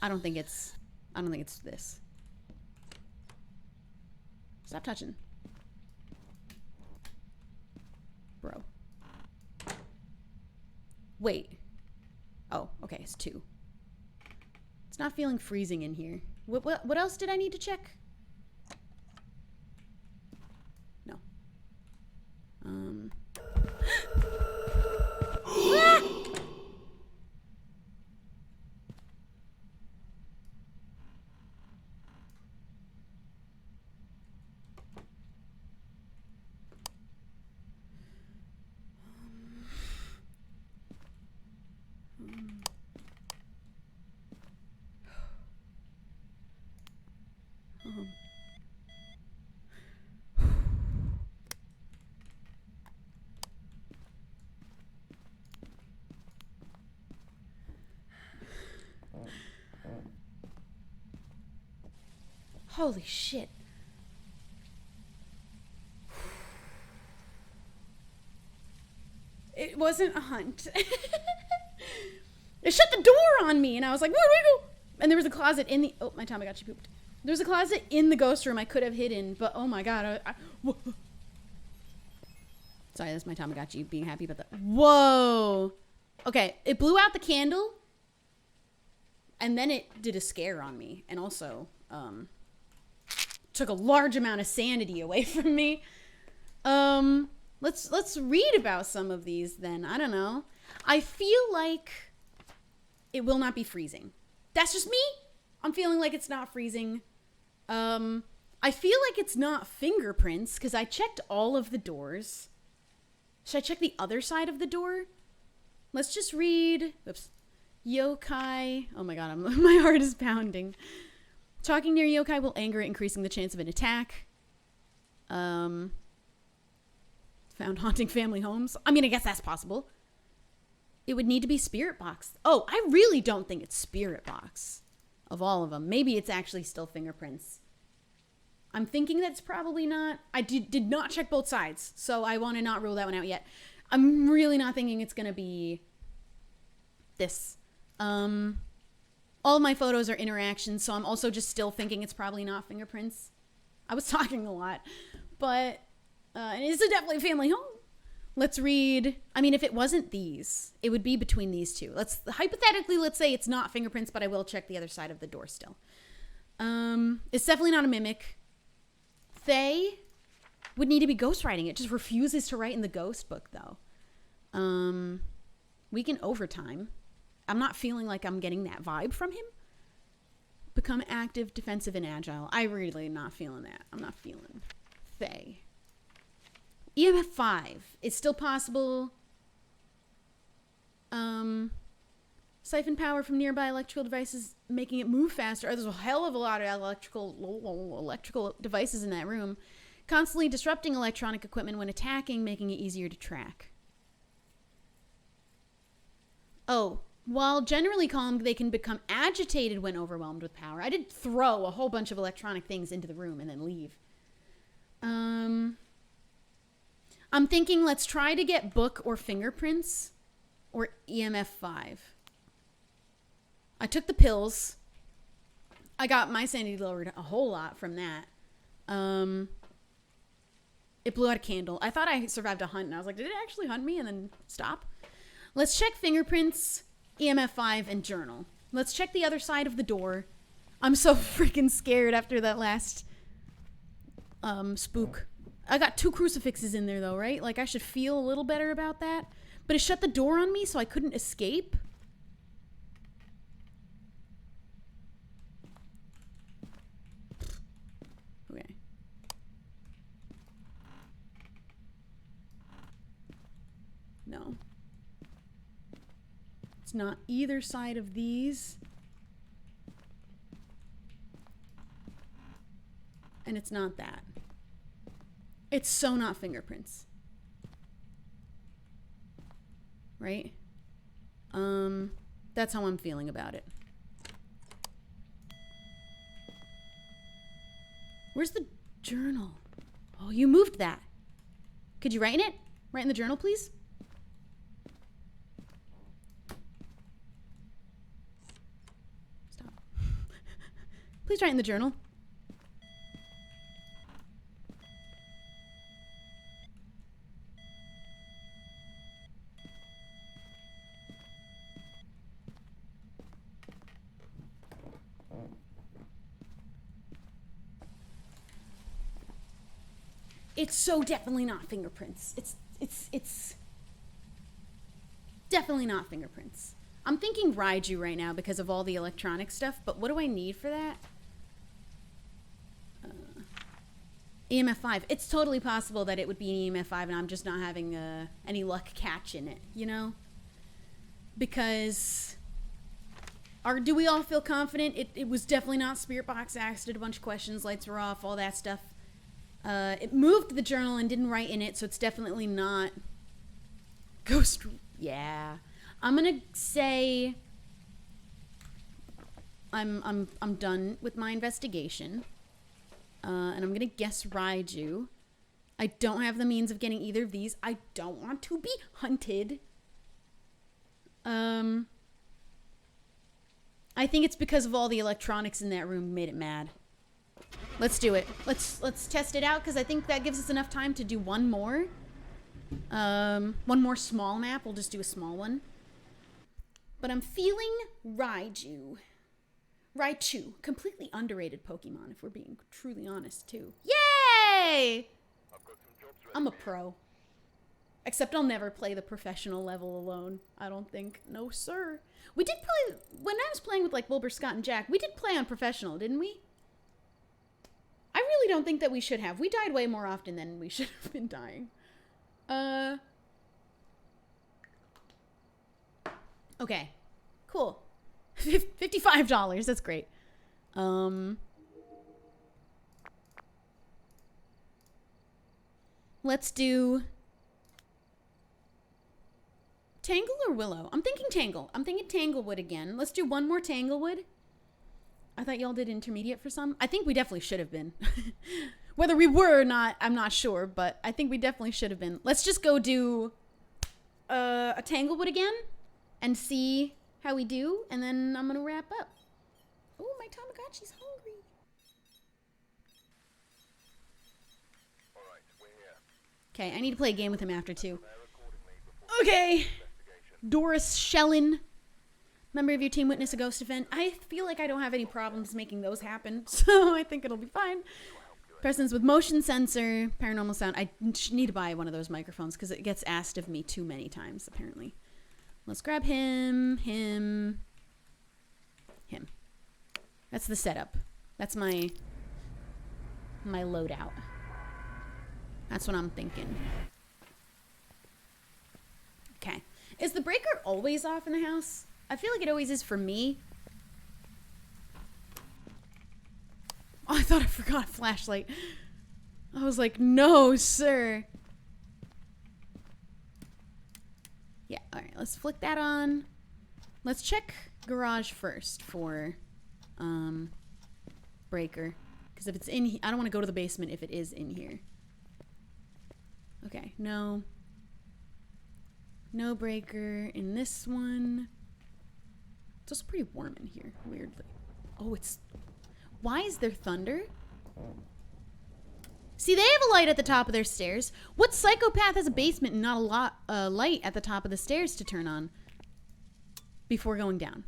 I don't think it's this. Stop touching. Bro. Wait. Oh, okay, it's 2. It's not feeling freezing in here. What else did I need to check? No. Ah! Holy shit. It wasn't a hunt. It shut the door on me and I was like, where do we go? And there was a closet in the, oh, my Tamagotchi pooped. There was a closet in the ghost room I could have hidden, but oh my god. Sorry, that's my Tamagotchi being happy about that. Whoa. Okay, it blew out the candle and then it did a scare on me and also, took a large amount of sanity away from me. Let's read about some of these then. I don't know. I feel like it will not be freezing. That's just me. I'm feeling like it's not freezing. I feel like it's not fingerprints because I checked all of the doors. Should I check the other side of the door? Let's just read. Oops. Yokai. Oh my god, my heart is pounding. Talking near yokai will anger it, increasing the chance of an attack. Found haunting family homes. I mean, I guess that's possible. It would need to be spirit box. Oh, I really don't think it's spirit box of all of them. Maybe it's actually still fingerprints. I'm thinking that's probably not. I did not check both sides, so I want to not rule that one out yet. I'm really not thinking it's going to be this. All of my photos are interactions, so I'm also just still thinking it's probably not fingerprints. I was talking a lot, but it is definitely a family home. Let's read. I mean, if it wasn't these, it would be between these two. Hypothetically, let's say it's not fingerprints, but I will check the other side of the door still. It's definitely not a mimic. They would need to be ghostwriting. It just refuses to write in the ghost book, though. We can overtime. I'm not feeling like I'm getting that vibe from him. Become active, defensive, and agile. I really am not feeling that. I'm not feeling Faye. EMF 5. It's still possible. Siphon power from nearby electrical devices, making it move faster. Oh, there's a hell of a lot of electrical devices in that room. Constantly disrupting electronic equipment when attacking, making it easier to track. Oh. While generally calm, they can become agitated when overwhelmed with power. I did throw a whole bunch of electronic things into the room and then leave. I'm thinking let's try to get book or fingerprints or EMF 5. I took the pills. I got my sanity lowered a whole lot from that. It blew out a candle. I thought I survived a hunt and I was like, did it actually hunt me and then stop? Let's check fingerprints, EMF 5, and journal. Let's check the other side of the door. I'm so freaking scared after that last spook. I got 2 crucifixes in there though, right? Like I should feel a little better about that. But it shut the door on me so I couldn't escape. No. It's not either side of these. And it's not that. It's so not fingerprints. Right? That's how I'm feeling about it. Where's the journal? Oh, you moved that. Could you write in it? Write in the journal, please? Stop. Please write in the journal. It's so definitely not fingerprints. It's definitely not fingerprints. I'm thinking Raiju right now because of all the electronic stuff, but what do I need for that? EMF 5. It's totally possible that it would be an EMF 5 and I'm just not having any luck catching it, you know? Because... do we all feel confident? It was definitely not Spirit Box. Asked it a bunch of questions, lights were off, all that stuff. It moved the journal and didn't write in it, so it's definitely not ghost. Yeah, I'm gonna say I'm done with my investigation, and I'm gonna guess Raiju. I don't have the means of getting either of these. I don't want to be hunted. I think it's because of all the electronics in that room made it mad. Let's do it. Let's test it out because I think that gives us enough time to do one more. One more small map. We'll just do a small one. But I'm feeling Raiju. Raichu. Completely underrated Pokemon if we're being truly honest too. Yay! I'm a pro. Except I'll never play the professional level alone. I don't think. No, sir. We did play... When I was playing with, like, Wilbur, Scott, and Jack, we did play on professional, didn't we? I really don't think that we should have. We died way more often than we should have been dying. Okay. Cool. $55. That's great. Let's do... Tangle or Willow? I'm thinking Tangle. I'm thinking Tanglewood again. Let's do one more Tanglewood. I thought y'all did intermediate for some. I think we definitely should have been. Whether we were or not, I'm not sure, but I think we definitely should have been. Let's just go do a Tanglewood again and see how we do, and then I'm gonna wrap up. Oh, my Tamagotchi's hungry. Okay, I need to play a game with him after too. Okay. Doris Shellin. Member of your team witness a ghost event. I feel like I don't have any problems making those happen, so I think it'll be fine. Persons with motion sensor, paranormal sound. I need to buy one of those microphones because it gets asked of me too many times, apparently. Let's grab him. That's the setup. That's my loadout. That's what I'm thinking. Okay. Is the breaker always off in the house? I feel like it always is for me. Oh, I thought I forgot a flashlight. I was like, no, sir. Yeah, alright, let's flick that on. Let's check garage first for breaker. Because if it's in here, I don't want to go to the basement if it is in here. Okay, no. No breaker in this one. It's also pretty warm in here, weirdly. Oh, it's... Why is there thunder? See, they have a light at the top of their stairs. What psychopath has a basement and not a light at the top of the stairs to turn on before going down?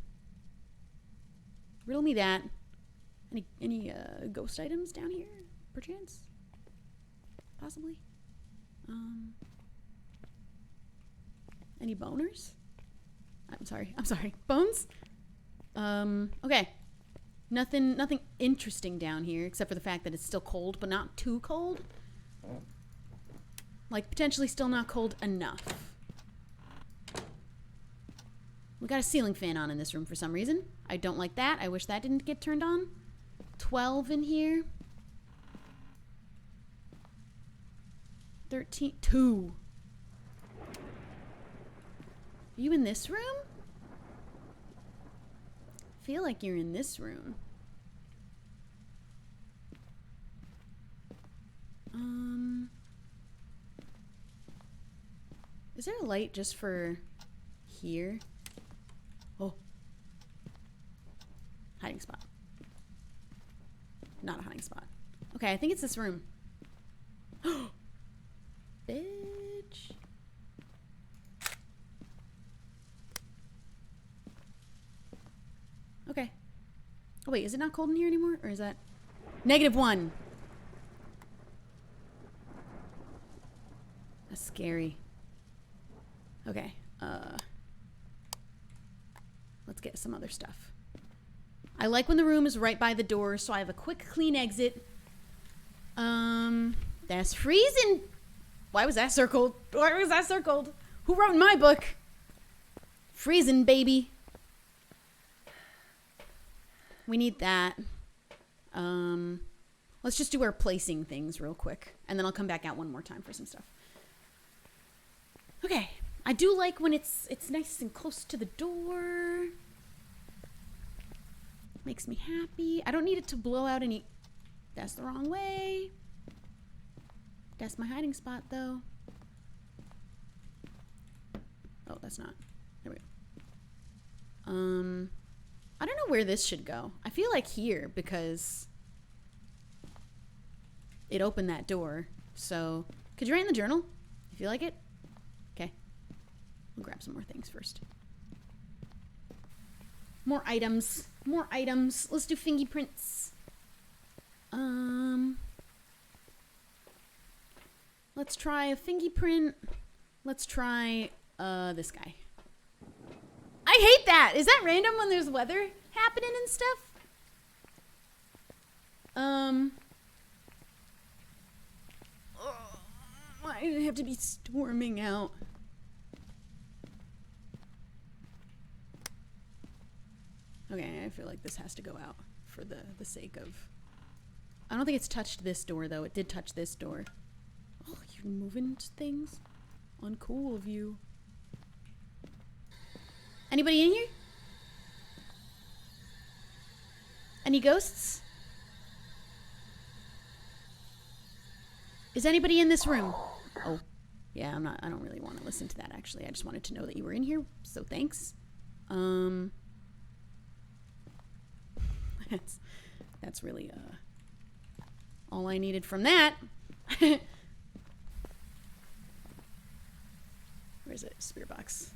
Riddle me that. Any ghost items down here, perchance? Possibly. Any boners? I'm sorry. Bones? Okay. Nothing interesting down here except for the fact that it's still cold, but not too cold. Like, potentially still not cold enough. We got a ceiling fan on in this room for some reason. I don't like that. I wish that didn't get turned on. 12 in here. 13. 2. Are you in this room? I feel like you're in this room. Is there a light just for here? Oh. Hiding spot. Not a hiding spot. Okay, I think it's this room. Bitch. Okay. Oh wait, is it not cold in here anymore? Or is that... -1. That's scary. Okay, let's get some other stuff. I like when the room is right by the door, so I have a quick, clean exit. That's freezing. Why was that circled? Why was that circled? Who wrote in my book? Freezing, baby. We need that. Let's just do our placing things real quick, and then I'll come back out one more time for some stuff. Okay. I do like when it's nice and close to the door. Makes me happy. I don't need it to blow out any... That's the wrong way. That's my hiding spot, though. Oh, that's not. There we go. I don't know where this should go. I feel like here, because it opened that door. So, could you write in the journal if you like it? Okay. I'll grab some more things first. More items. More items. Let's do fingerprints. Let's try a fingerprint. Let's try this guy. I hate that. Is that random when there's weather happening and stuff? Why did it have to be storming out? Okay, I feel like this has to go out for the sake of... I don't think it's touched this door, though. It did touch this door. Oh, you're moving things? Uncool of you. Anybody in here? Any ghosts? Is anybody in this room? Oh, yeah, I don't really want to listen to that, actually. I just wanted to know that you were in here, so thanks. That's really all I needed from that. Where's it? Spear box.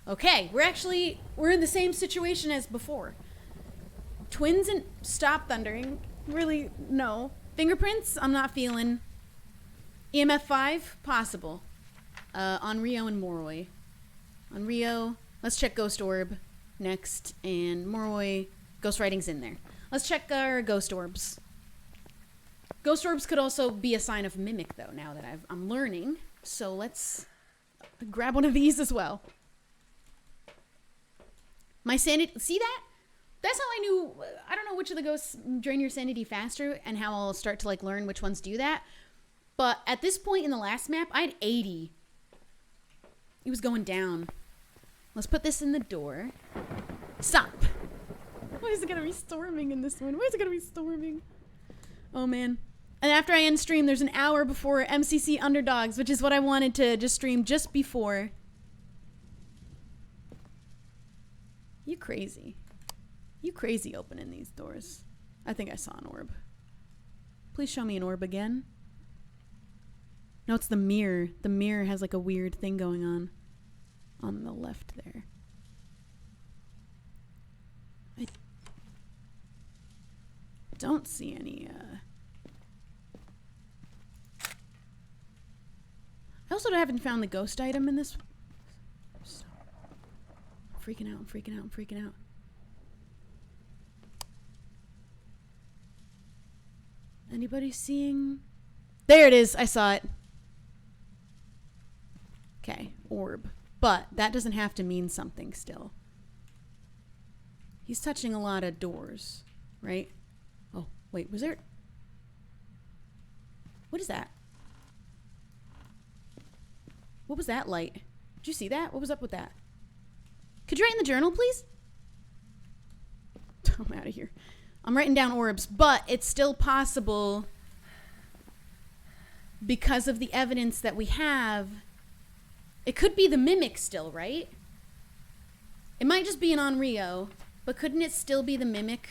Okay, we're in the same situation as before. Twins and stop thundering. Really, no. Fingerprints, I'm not feeling. EMF 5, possible. On Rio and Moroi. On Rio, let's check Ghost Orb next, and Moroi, Ghost Writing's in there. Let's check our Ghost Orbs. Ghost Orbs could also be a sign of Mimic, though, now that I'm learning. So let's grab one of these as well. My sanity, see that? That's how I knew, I don't know which of the ghosts drain your sanity faster and how I'll start to like learn which ones do that. But at this point in the last map, I had 80. It was going down. Let's put this in the door. Stop. Why is it gonna be storming in this one? Why is it gonna be storming? Oh man. And after I end stream, there's an hour before MCC Underdogs, which is what I wanted to just stream just before. You crazy. You crazy opening these doors. I think I saw an orb. Please show me an orb again. No, it's the mirror. The mirror has like a weird thing going on the left there. I don't see any, I also haven't found the ghost item in this. I'm freaking out, I'm freaking out, I'm freaking out. Anybody seeing? There it is, I saw it. Okay, orb. But that doesn't have to mean something still. He's touching a lot of doors, right? Oh, wait, was there... What is that? What was that light? Did you see that? What was up with that? Could you write in the journal, please? I'm out of here. I'm writing down orbs, but it's still possible because of the evidence that we have. It could be the mimic still, right? It might just be an Onryo, but couldn't it still be the mimic?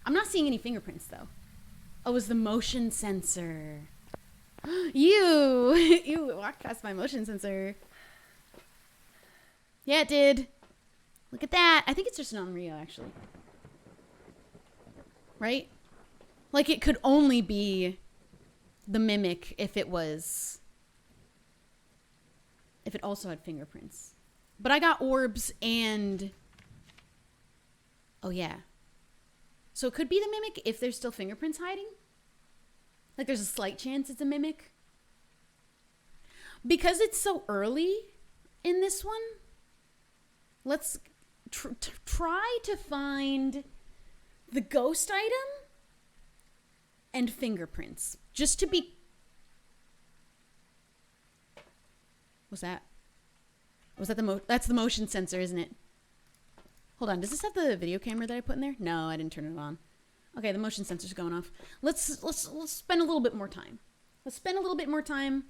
I'm not seeing any fingerprints, though. Oh, it was the motion sensor. You walked past my motion sensor. Yeah, it did. Look at that. I think it's just an Onryo, actually. Right? Like, it could only be the mimic if it was... If it also had fingerprints. But I got orbs and... Oh, yeah. So it could be the mimic if there's still fingerprints hiding? Like, there's a slight chance it's a mimic? Because it's so early in this one, let's try to find the ghost item and fingerprints. Just to be... What's that? Was that that's the motion sensor, isn't it? Hold on, does this have the video camera that I put in there? No, I didn't turn it on. Okay, the motion sensor's going off. Let's spend a little bit more time. Let's spend a little bit more time.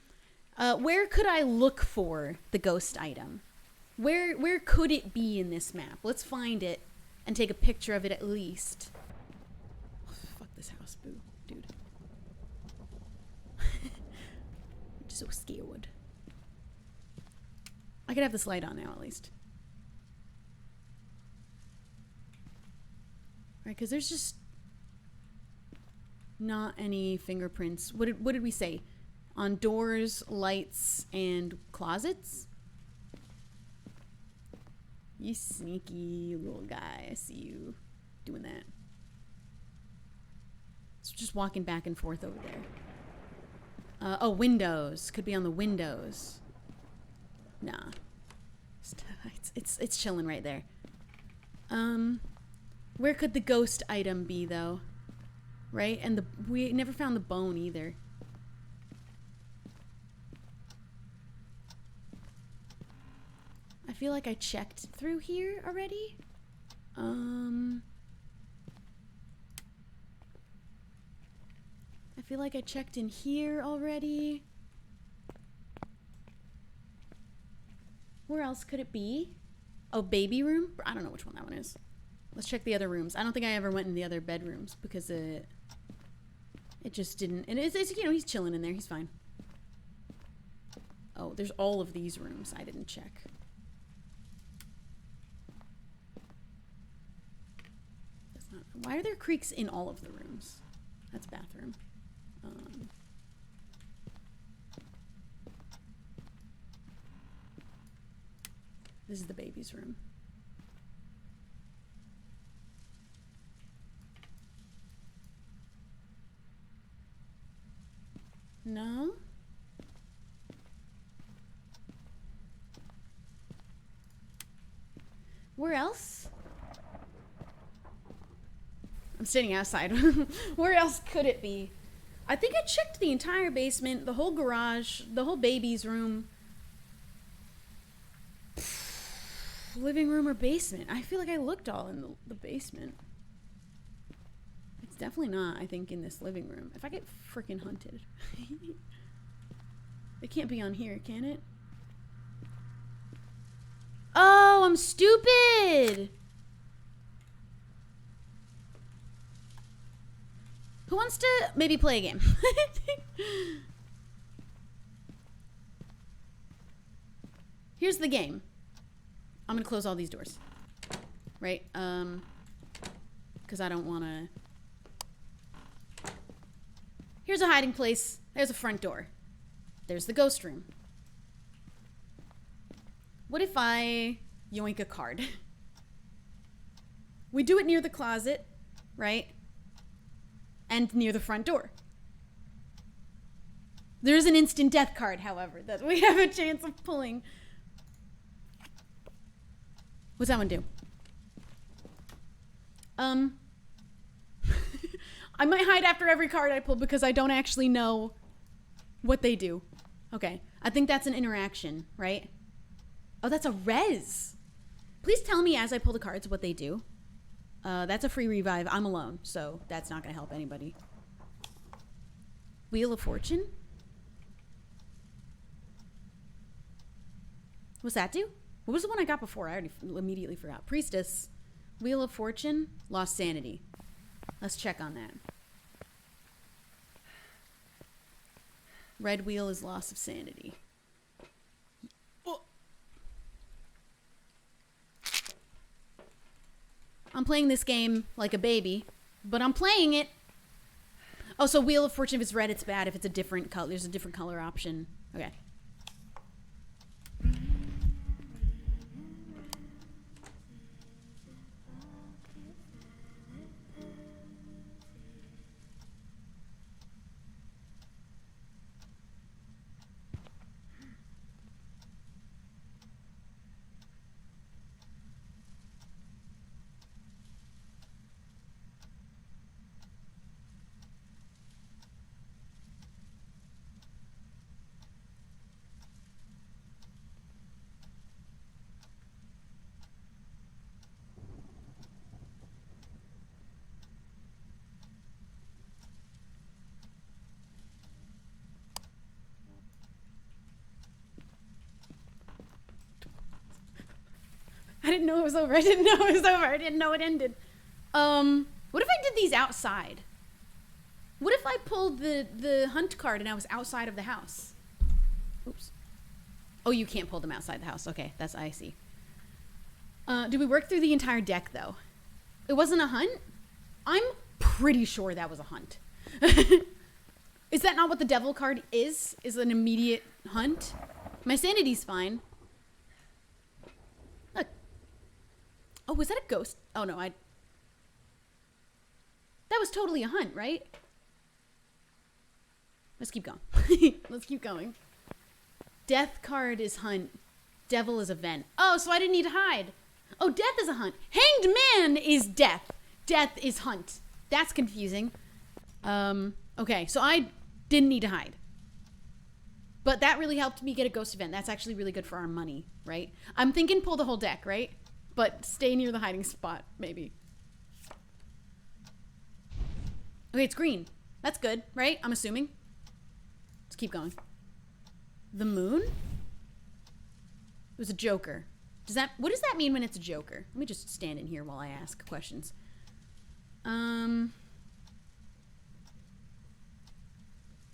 Where could I look for the ghost item? Where could it be in this map? Let's find it and take a picture of it at least. Oh, fuck this house, boo, dude. I'm so scared. I could have this light on now at least. Right, because there's just not any fingerprints. What did we say? On doors, lights, and closets? You sneaky little guy. I see you doing that. It's just walking back and forth over there. Oh, windows. Could be on the windows. Nah. It's chilling right there. Where could the ghost item be, though? Right? And we never found the bone either. I feel like I checked through here already. I feel like I checked in here already. Where else could it be? Oh, baby room? I don't know which one that one is. Let's check the other rooms. I don't think I ever went in the other bedrooms because it just didn't. And it's you know, he's chilling in there. He's fine. Oh, there's all of these rooms I didn't check. That's not. Why are there creaks in all of the rooms? That's bathroom. This is the baby's room. No? Where else? I'm standing outside. Where else could it be? I think I checked the entire basement, the whole garage, the whole baby's room. Living room or basement? I feel like I looked all in the basement. It's definitely not, I think, in this living room. If I get freaking hunted. It can't be on here, can it? Oh, I'm stupid! Who wants to maybe play a game? Here's the game. I'm gonna close all these doors. Right? Because I don't want to... Here's a hiding place. There's a front door. There's the ghost room. What if I yoink a card? We do it near the closet, right? And near the front door. There's an instant death card, however, that we have a chance of pulling. What's that one do? I might hide after every card I pull because I don't actually know what they do. Okay. I think that's an interaction, right? Oh, that's a res. Please tell me as I pull the cards what they do. That's a free revive. I'm alone, so that's not going to help anybody. Wheel of Fortune? What's that do? What was the one I got before? I already immediately forgot. Priestess. Wheel of Fortune. Lost sanity. Let's check on that. Red wheel is loss of sanity. Oh. I'm playing this game like a baby, but I'm playing it. Oh, so Wheel of Fortune, if it's red, it's bad. If it's a different color, there's a different color option. Okay. I didn't know it was over. I didn't know it was over. I didn't know it ended. What if I did these outside? What if I pulled the hunt card and I was outside of the house? Oops. Oh, you can't pull them outside the house. Okay, that's I see. Did we work through the entire deck, though? It wasn't a hunt? I'm pretty sure that was a hunt. Is that not what the devil card is? Is an immediate hunt? My sanity's fine. Look. Oh, was that a ghost? Oh, no, that was totally a hunt, right? Let's keep going. Let's keep going. Death card is hunt. Devil is event. Oh, so I didn't need to hide. Oh, death is a hunt. Hanged man is death. Death is hunt. That's confusing. Okay, so I didn't need to hide. But that really helped me get a ghost event. That's actually really good for our money, right? I'm thinking pull the whole deck, right? But stay near the hiding spot, maybe. Okay, it's green. That's good, right? I'm assuming. Let's keep going. The moon? It was a joker. What does that mean when it's a joker? Let me just stand in here while I ask questions.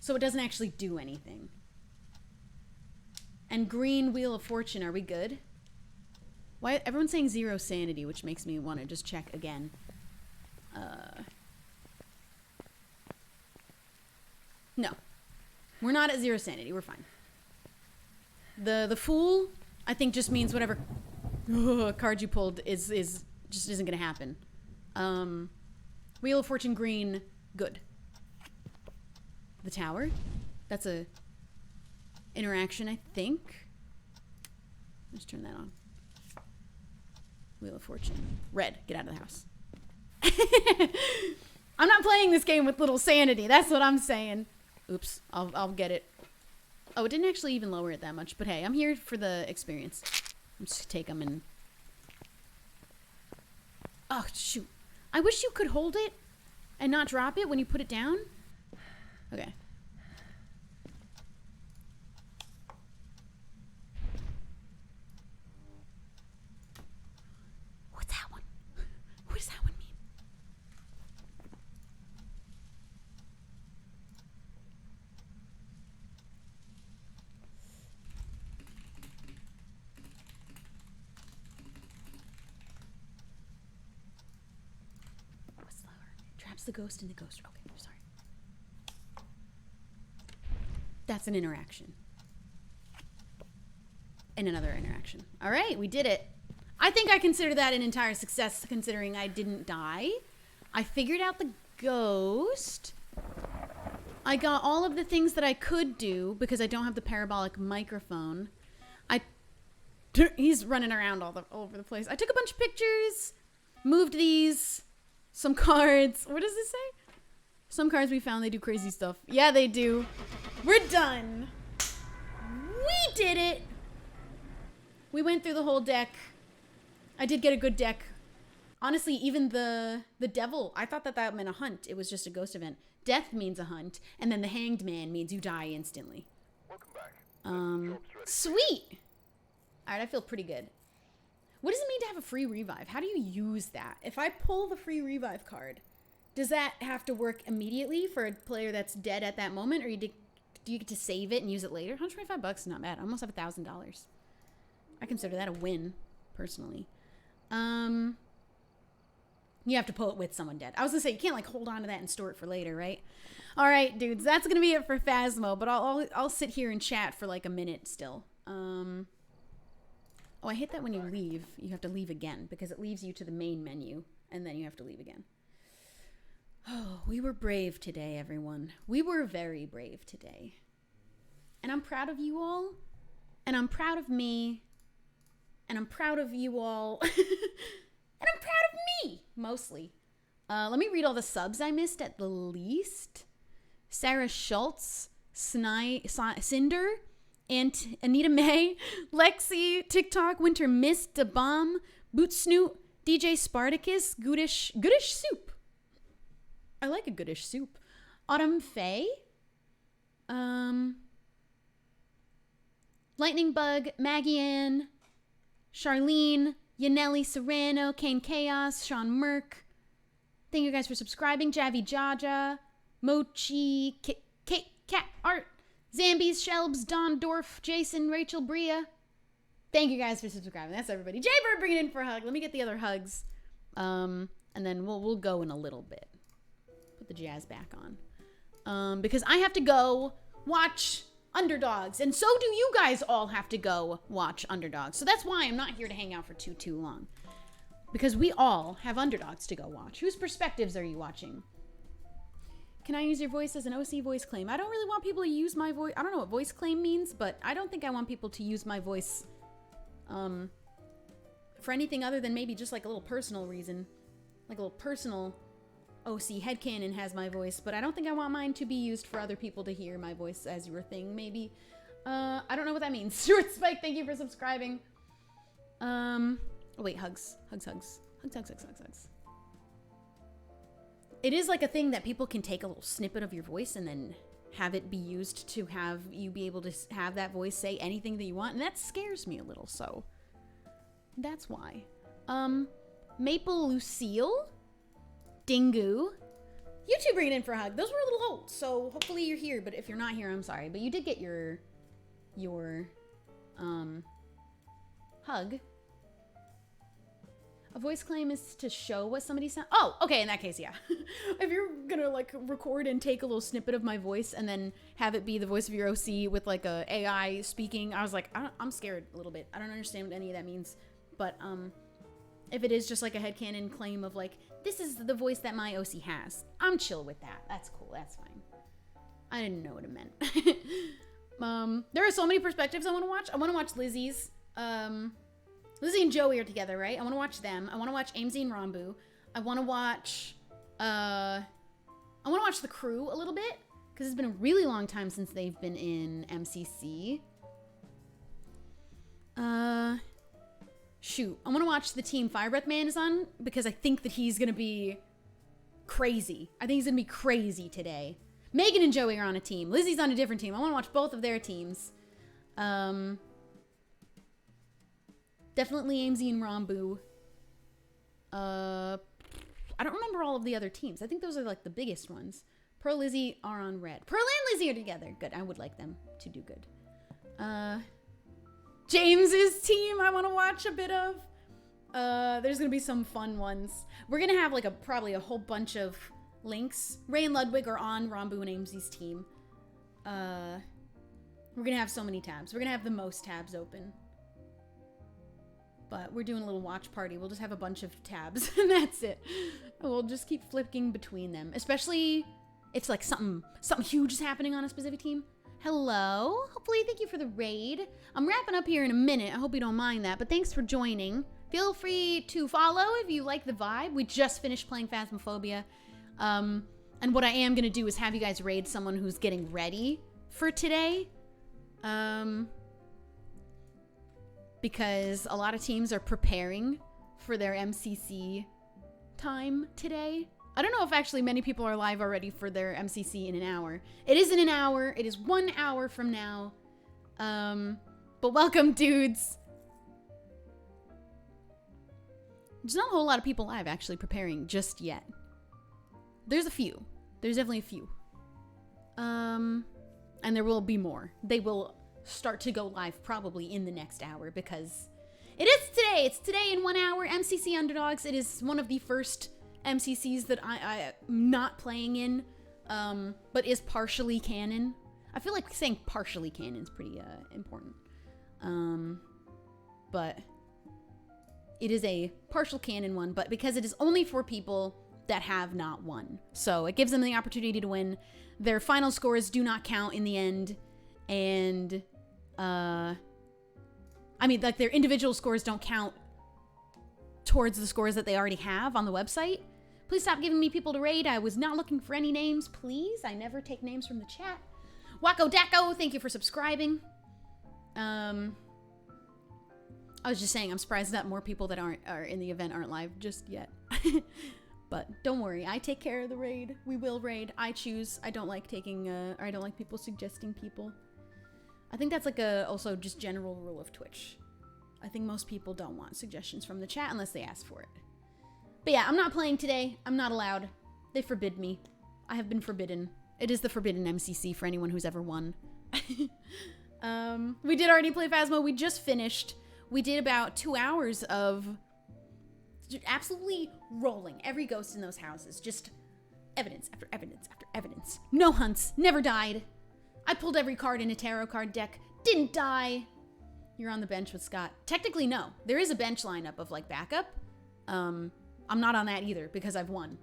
So it doesn't actually do anything. And green Wheel of Fortune, are we good? Why everyone's saying 0 sanity, which makes me want to just check again. No. We're not at 0 sanity. We're fine. The Fool, I think, just means whatever card you pulled is just isn't going to happen. Wheel of Fortune green, good. The Tower, that's a interaction, I think. Let's turn that on. Wheel of Fortune, red, get out of the house. I'm not playing this game with little sanity. That's what I'm saying. Oops, I'll get it. Oh, it didn't actually even lower it that much, but hey, I'm here for the experience. Let's just take them and... Oh, shoot. I wish you could hold it and not drop it when you put it down. Okay. What's that one? What does that one mean? What's slower? Traps the ghost in the ghost. Okay, sorry. That's an interaction. And another interaction. All right, we did it. I think I consider that an entire success considering I didn't die. I figured out the ghost. I got all of the things that I could do because I don't have the parabolic microphone. He's running around all over the place. I took a bunch of pictures, moved these. Some cards. What does this say? Some cards we found, they do crazy stuff. Yeah, they do. We're done. We did it. We went through the whole deck. I did get a good deck. Honestly, even the devil, I thought that meant a hunt. It was just a ghost event. Death means a hunt, and then the hanged man means you die instantly.
Welcome back.
Sweet. All right, I feel pretty good. What does it mean to have a free revive? How do you use that? If I pull the free revive card, does that have to work immediately for a player that's dead at that moment, or do you get to save it and use it later? $125 is not bad. I almost have $1,000. I consider that a win, personally. You have to pull it with someone dead. I was gonna say, you can't like hold on to that and store it for later, right? All right, dudes, that's gonna be it for Phasmo, but I'll sit here and chat for like a minute still. Oh, I hate that when you leave, you have to leave again because it leaves you to the main menu and then you have to leave again. Oh, we were brave today, everyone. We were very brave today. And I'm proud of you all. And I'm proud of me. And I'm proud of you all. And I'm proud of me, mostly. Let me read all the subs I missed at the least. Sarah Schultz, Cinder, Anita May, Lexi, TikTok, Winter Mist, Da Bomb, Boot Snoot, DJ Spartacus, Goodish Soup. I like a goodish soup. Autumn Faye, Lightning Bug, Maggie Ann, Charlene, Yanelli Serrano, Kane Chaos, Sean Merck. Thank you guys for subscribing. Javi Jaja, Mochi, Kate Cat Art, Zambies, Shelbs, Don Dorf, Jason, Rachel, Bria. Thank you guys for subscribing. That's everybody. Jaybird bringing in for a hug. Let me get the other hugs. And then we'll go in a little bit. Put the jazz back on. Because I have to go watch Underdogs, and so do you guys all have to go watch Underdogs. So that's why I'm not here to hang out for too long. Because we all have Underdogs to go watch. Whose perspectives are you watching? Can I use your voice as an OC voice claim? I don't really want people to use my voice. I don't know what voice claim means, but I don't think I want people to use my voice for anything other than maybe just like a little personal reason. Like a little personal OC headcanon has my voice, but I don't think I want mine to be used for other people to hear my voice as your thing, maybe. I don't know what that means. Stuart Spike, thank you for subscribing. Oh wait, hugs. Hugs. It is like a thing that people can take a little snippet of your voice and then have it be used to have you be able to have that voice say anything that you want, and that scares me a little, so that's why. Maple Lucille, Dingu, you two bring it in for a hug. Those were a little old, so hopefully you're here, but if you're not here, I'm sorry, but you did get your hug. A voice claim is to show what somebody sounds. Oh, okay, in that case, yeah. If you're gonna like record and take a little snippet of my voice and then have it be the voice of your OC with like a AI speaking, I was like, I'm scared a little bit. I don't understand what any of that means. But if it is just like a headcanon claim of like, this is the voice that my OC has, I'm chill with that. That's cool. That's fine. I didn't know what it meant. There are so many perspectives I want to watch. I want to watch Lizzie's. Lizzie and Joey are together, right? I want to watch them. I want to watch Amesy and Rambu. I want to watch, The Crew a little bit, because it's been a really long time since they've been in MCC. Shoot. I want to watch the team Fire Breath Man is on, because I think that he's going to be crazy. I think he's going to be crazy today. Megan and Joey are on a team. Lizzie's on a different team. I want to watch both of their teams. Definitely Amesy and Rambu. I don't remember all of the other teams. I think those are like the biggest ones. Pearl, Lizzie are on red. Pearl and Lizzie are together. Good. I would like them to do good. James's team I want to watch a bit of. There's going to be some fun ones. We're going to have like probably a whole bunch of links. Ray and Ludwig are on Rambu and Amesy's team. We're going to have so many tabs. We're going to have the most tabs open. But we're doing a little watch party. We'll just have a bunch of tabs and that's it. We'll just keep flipping between them. Especially if like something huge is happening on a specific team. Hello. Hopefully, thank you for the raid. I'm wrapping up here in a minute. I hope you don't mind that. But thanks for joining. Feel Feel free to follow if you like the vibe. We just finished playing Phasmophobia. And what I am going to do is have you guys raid someone who's getting ready for today. Because a lot of teams are preparing for their MCC time today. I don't know if actually many people are live already for their MCC in an hour. It is in an hour. It is 1 hour from now. But welcome, dudes. There's not a whole lot of people live actually preparing just yet. There's a few. There's definitely a few. And there will be more. They will start to go live probably in the next hour because it is today. It's today in 1 hour. MCC Underdogs. It is one of the first MCCs that I'm not playing in, but is partially canon. I feel like saying partially canon is pretty important. But it is a partial canon one, but because it is only for people that have not won. So it gives them the opportunity to win. Their final scores do not count in the end. And, I mean, like, their individual scores don't count towards the scores that they already have on the website. Please stop giving me people to raid. I was not looking for any names, please. I never take names from the chat. Wacko Dacko, thank you for subscribing. I was just saying, I'm surprised that more people that are in the event aren't live just yet. But don't worry, I take care of the raid. We will raid. I choose. I don't like taking, or I don't like people suggesting people. I think that's like also just general rule of Twitch. I think most people don't want suggestions from the chat unless they ask for it. But yeah, I'm not playing today. I'm not allowed. They forbid me. I have been forbidden. It is the forbidden MCC for anyone who's ever won. We did already play Phasmo. We just finished. We did about 2 hours of absolutely rolling every ghost in those houses. Just evidence after evidence after evidence. No hunts. Never died. I pulled every card in a tarot card deck. Didn't die. You're on the bench with Scott. Technically, no. There is a bench lineup of, like, backup. I'm not on that either because I've won.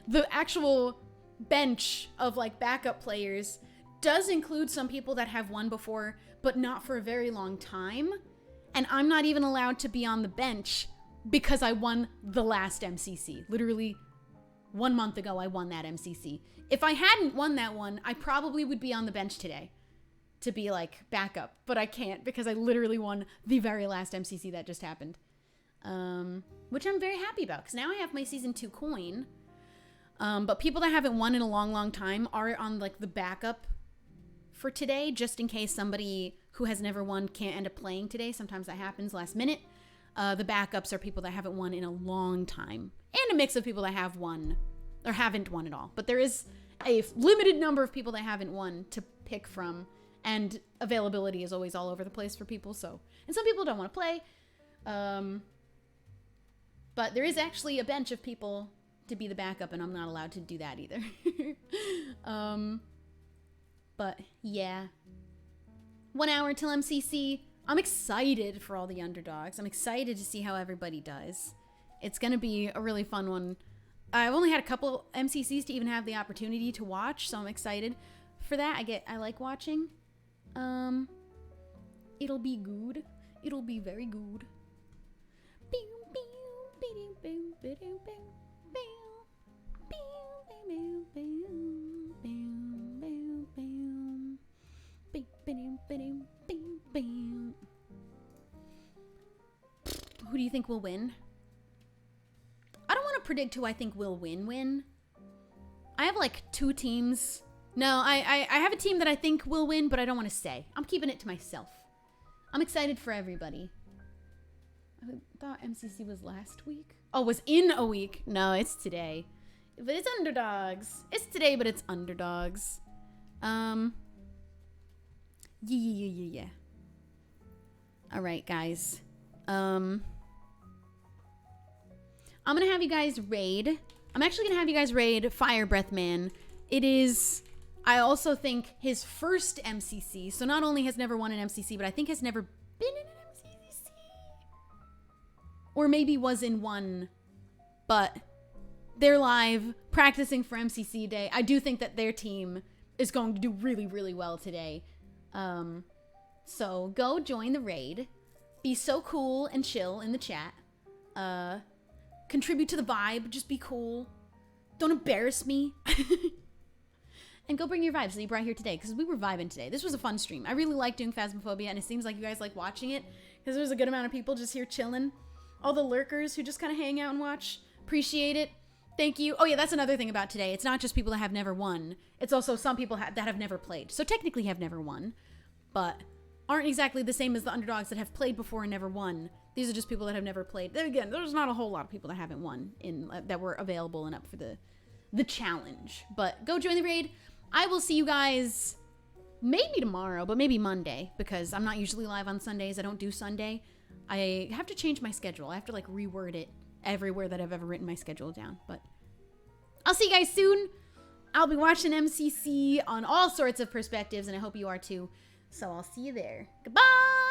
The actual bench of, like, backup players does include some people that have won before, but not for a very long time. And I'm not even allowed to be on the bench because I won the last MCC. Literally 1 month ago, I won that MCC. If I hadn't won that one, I probably would be on the bench today to be like backup, but I can't because I literally won the very last MCC that just happened. Which I'm very happy about because now I have my season 2 coin. But people that haven't won in a long, long time are on like the backup for today, just in case somebody who has never won can't end up playing today. Sometimes that happens last minute. The backups are people that haven't won in a long time, and a mix of people that have won or haven't won at all. But there is a limited number of people that haven't won to pick from, and availability is always all over the place for people. So, and some people don't want to play. But there is actually a bench of people to be the backup, and I'm not allowed to do that either. But yeah, 1 hour till MCC. I'm excited for all the underdogs. I'm excited to see how everybody does. It's gonna be a really fun one. I've only had a couple MCCs to even have the opportunity to watch, so I'm excited for that. I like watching. It'll be good. It'll be very good. Who do you think will win? I don't want to predict who I think will win. I have like 2 teams. No, I have a team that I think will win, but I don't want to say. I'm keeping it to myself. I'm excited for everybody. I thought MCC was last week. Oh, was in a week. No, it's today. But it's underdogs. It's today, but it's underdogs. Yeah. All right, guys. I'm gonna have you guys raid. I'm actually gonna have you guys raid Fire Breath Man. It is, I also think, his first MCC. So not only has never won an MCC, but I think has never been in an MCC. Or maybe was in one, but they're live practicing for MCC day. I do think that their team is going to do really, really well today. So go join the raid. Be so cool and chill in the chat. Contribute to the vibe. Just be cool. Don't embarrass me. And go bring your vibes that you brought here today, because we were vibing today. This was a fun stream. I really like doing Phasmophobia, and it seems like you guys like watching it, because there's a good amount of people just here chilling. All the lurkers who just kind of hang out and watch. Appreciate it. Thank you. Oh yeah, that's another thing about today. It's not just people that have never won. It's also some people that have never played. So technically have never won, but aren't exactly the same as the underdogs that have played before and never won. These are just people that have never played. Then again, there's not a whole lot of people that haven't won that were available and up for the challenge. But go join the raid. I will see you guys maybe tomorrow, but maybe Monday, because I'm not usually live on Sundays. I don't do Sunday. I have to change my schedule. I have to like reword it everywhere that I've ever written my schedule down. But I'll see you guys soon. I'll be watching MCC on all sorts of perspectives, and I hope you are too. So I'll see you there. Goodbye!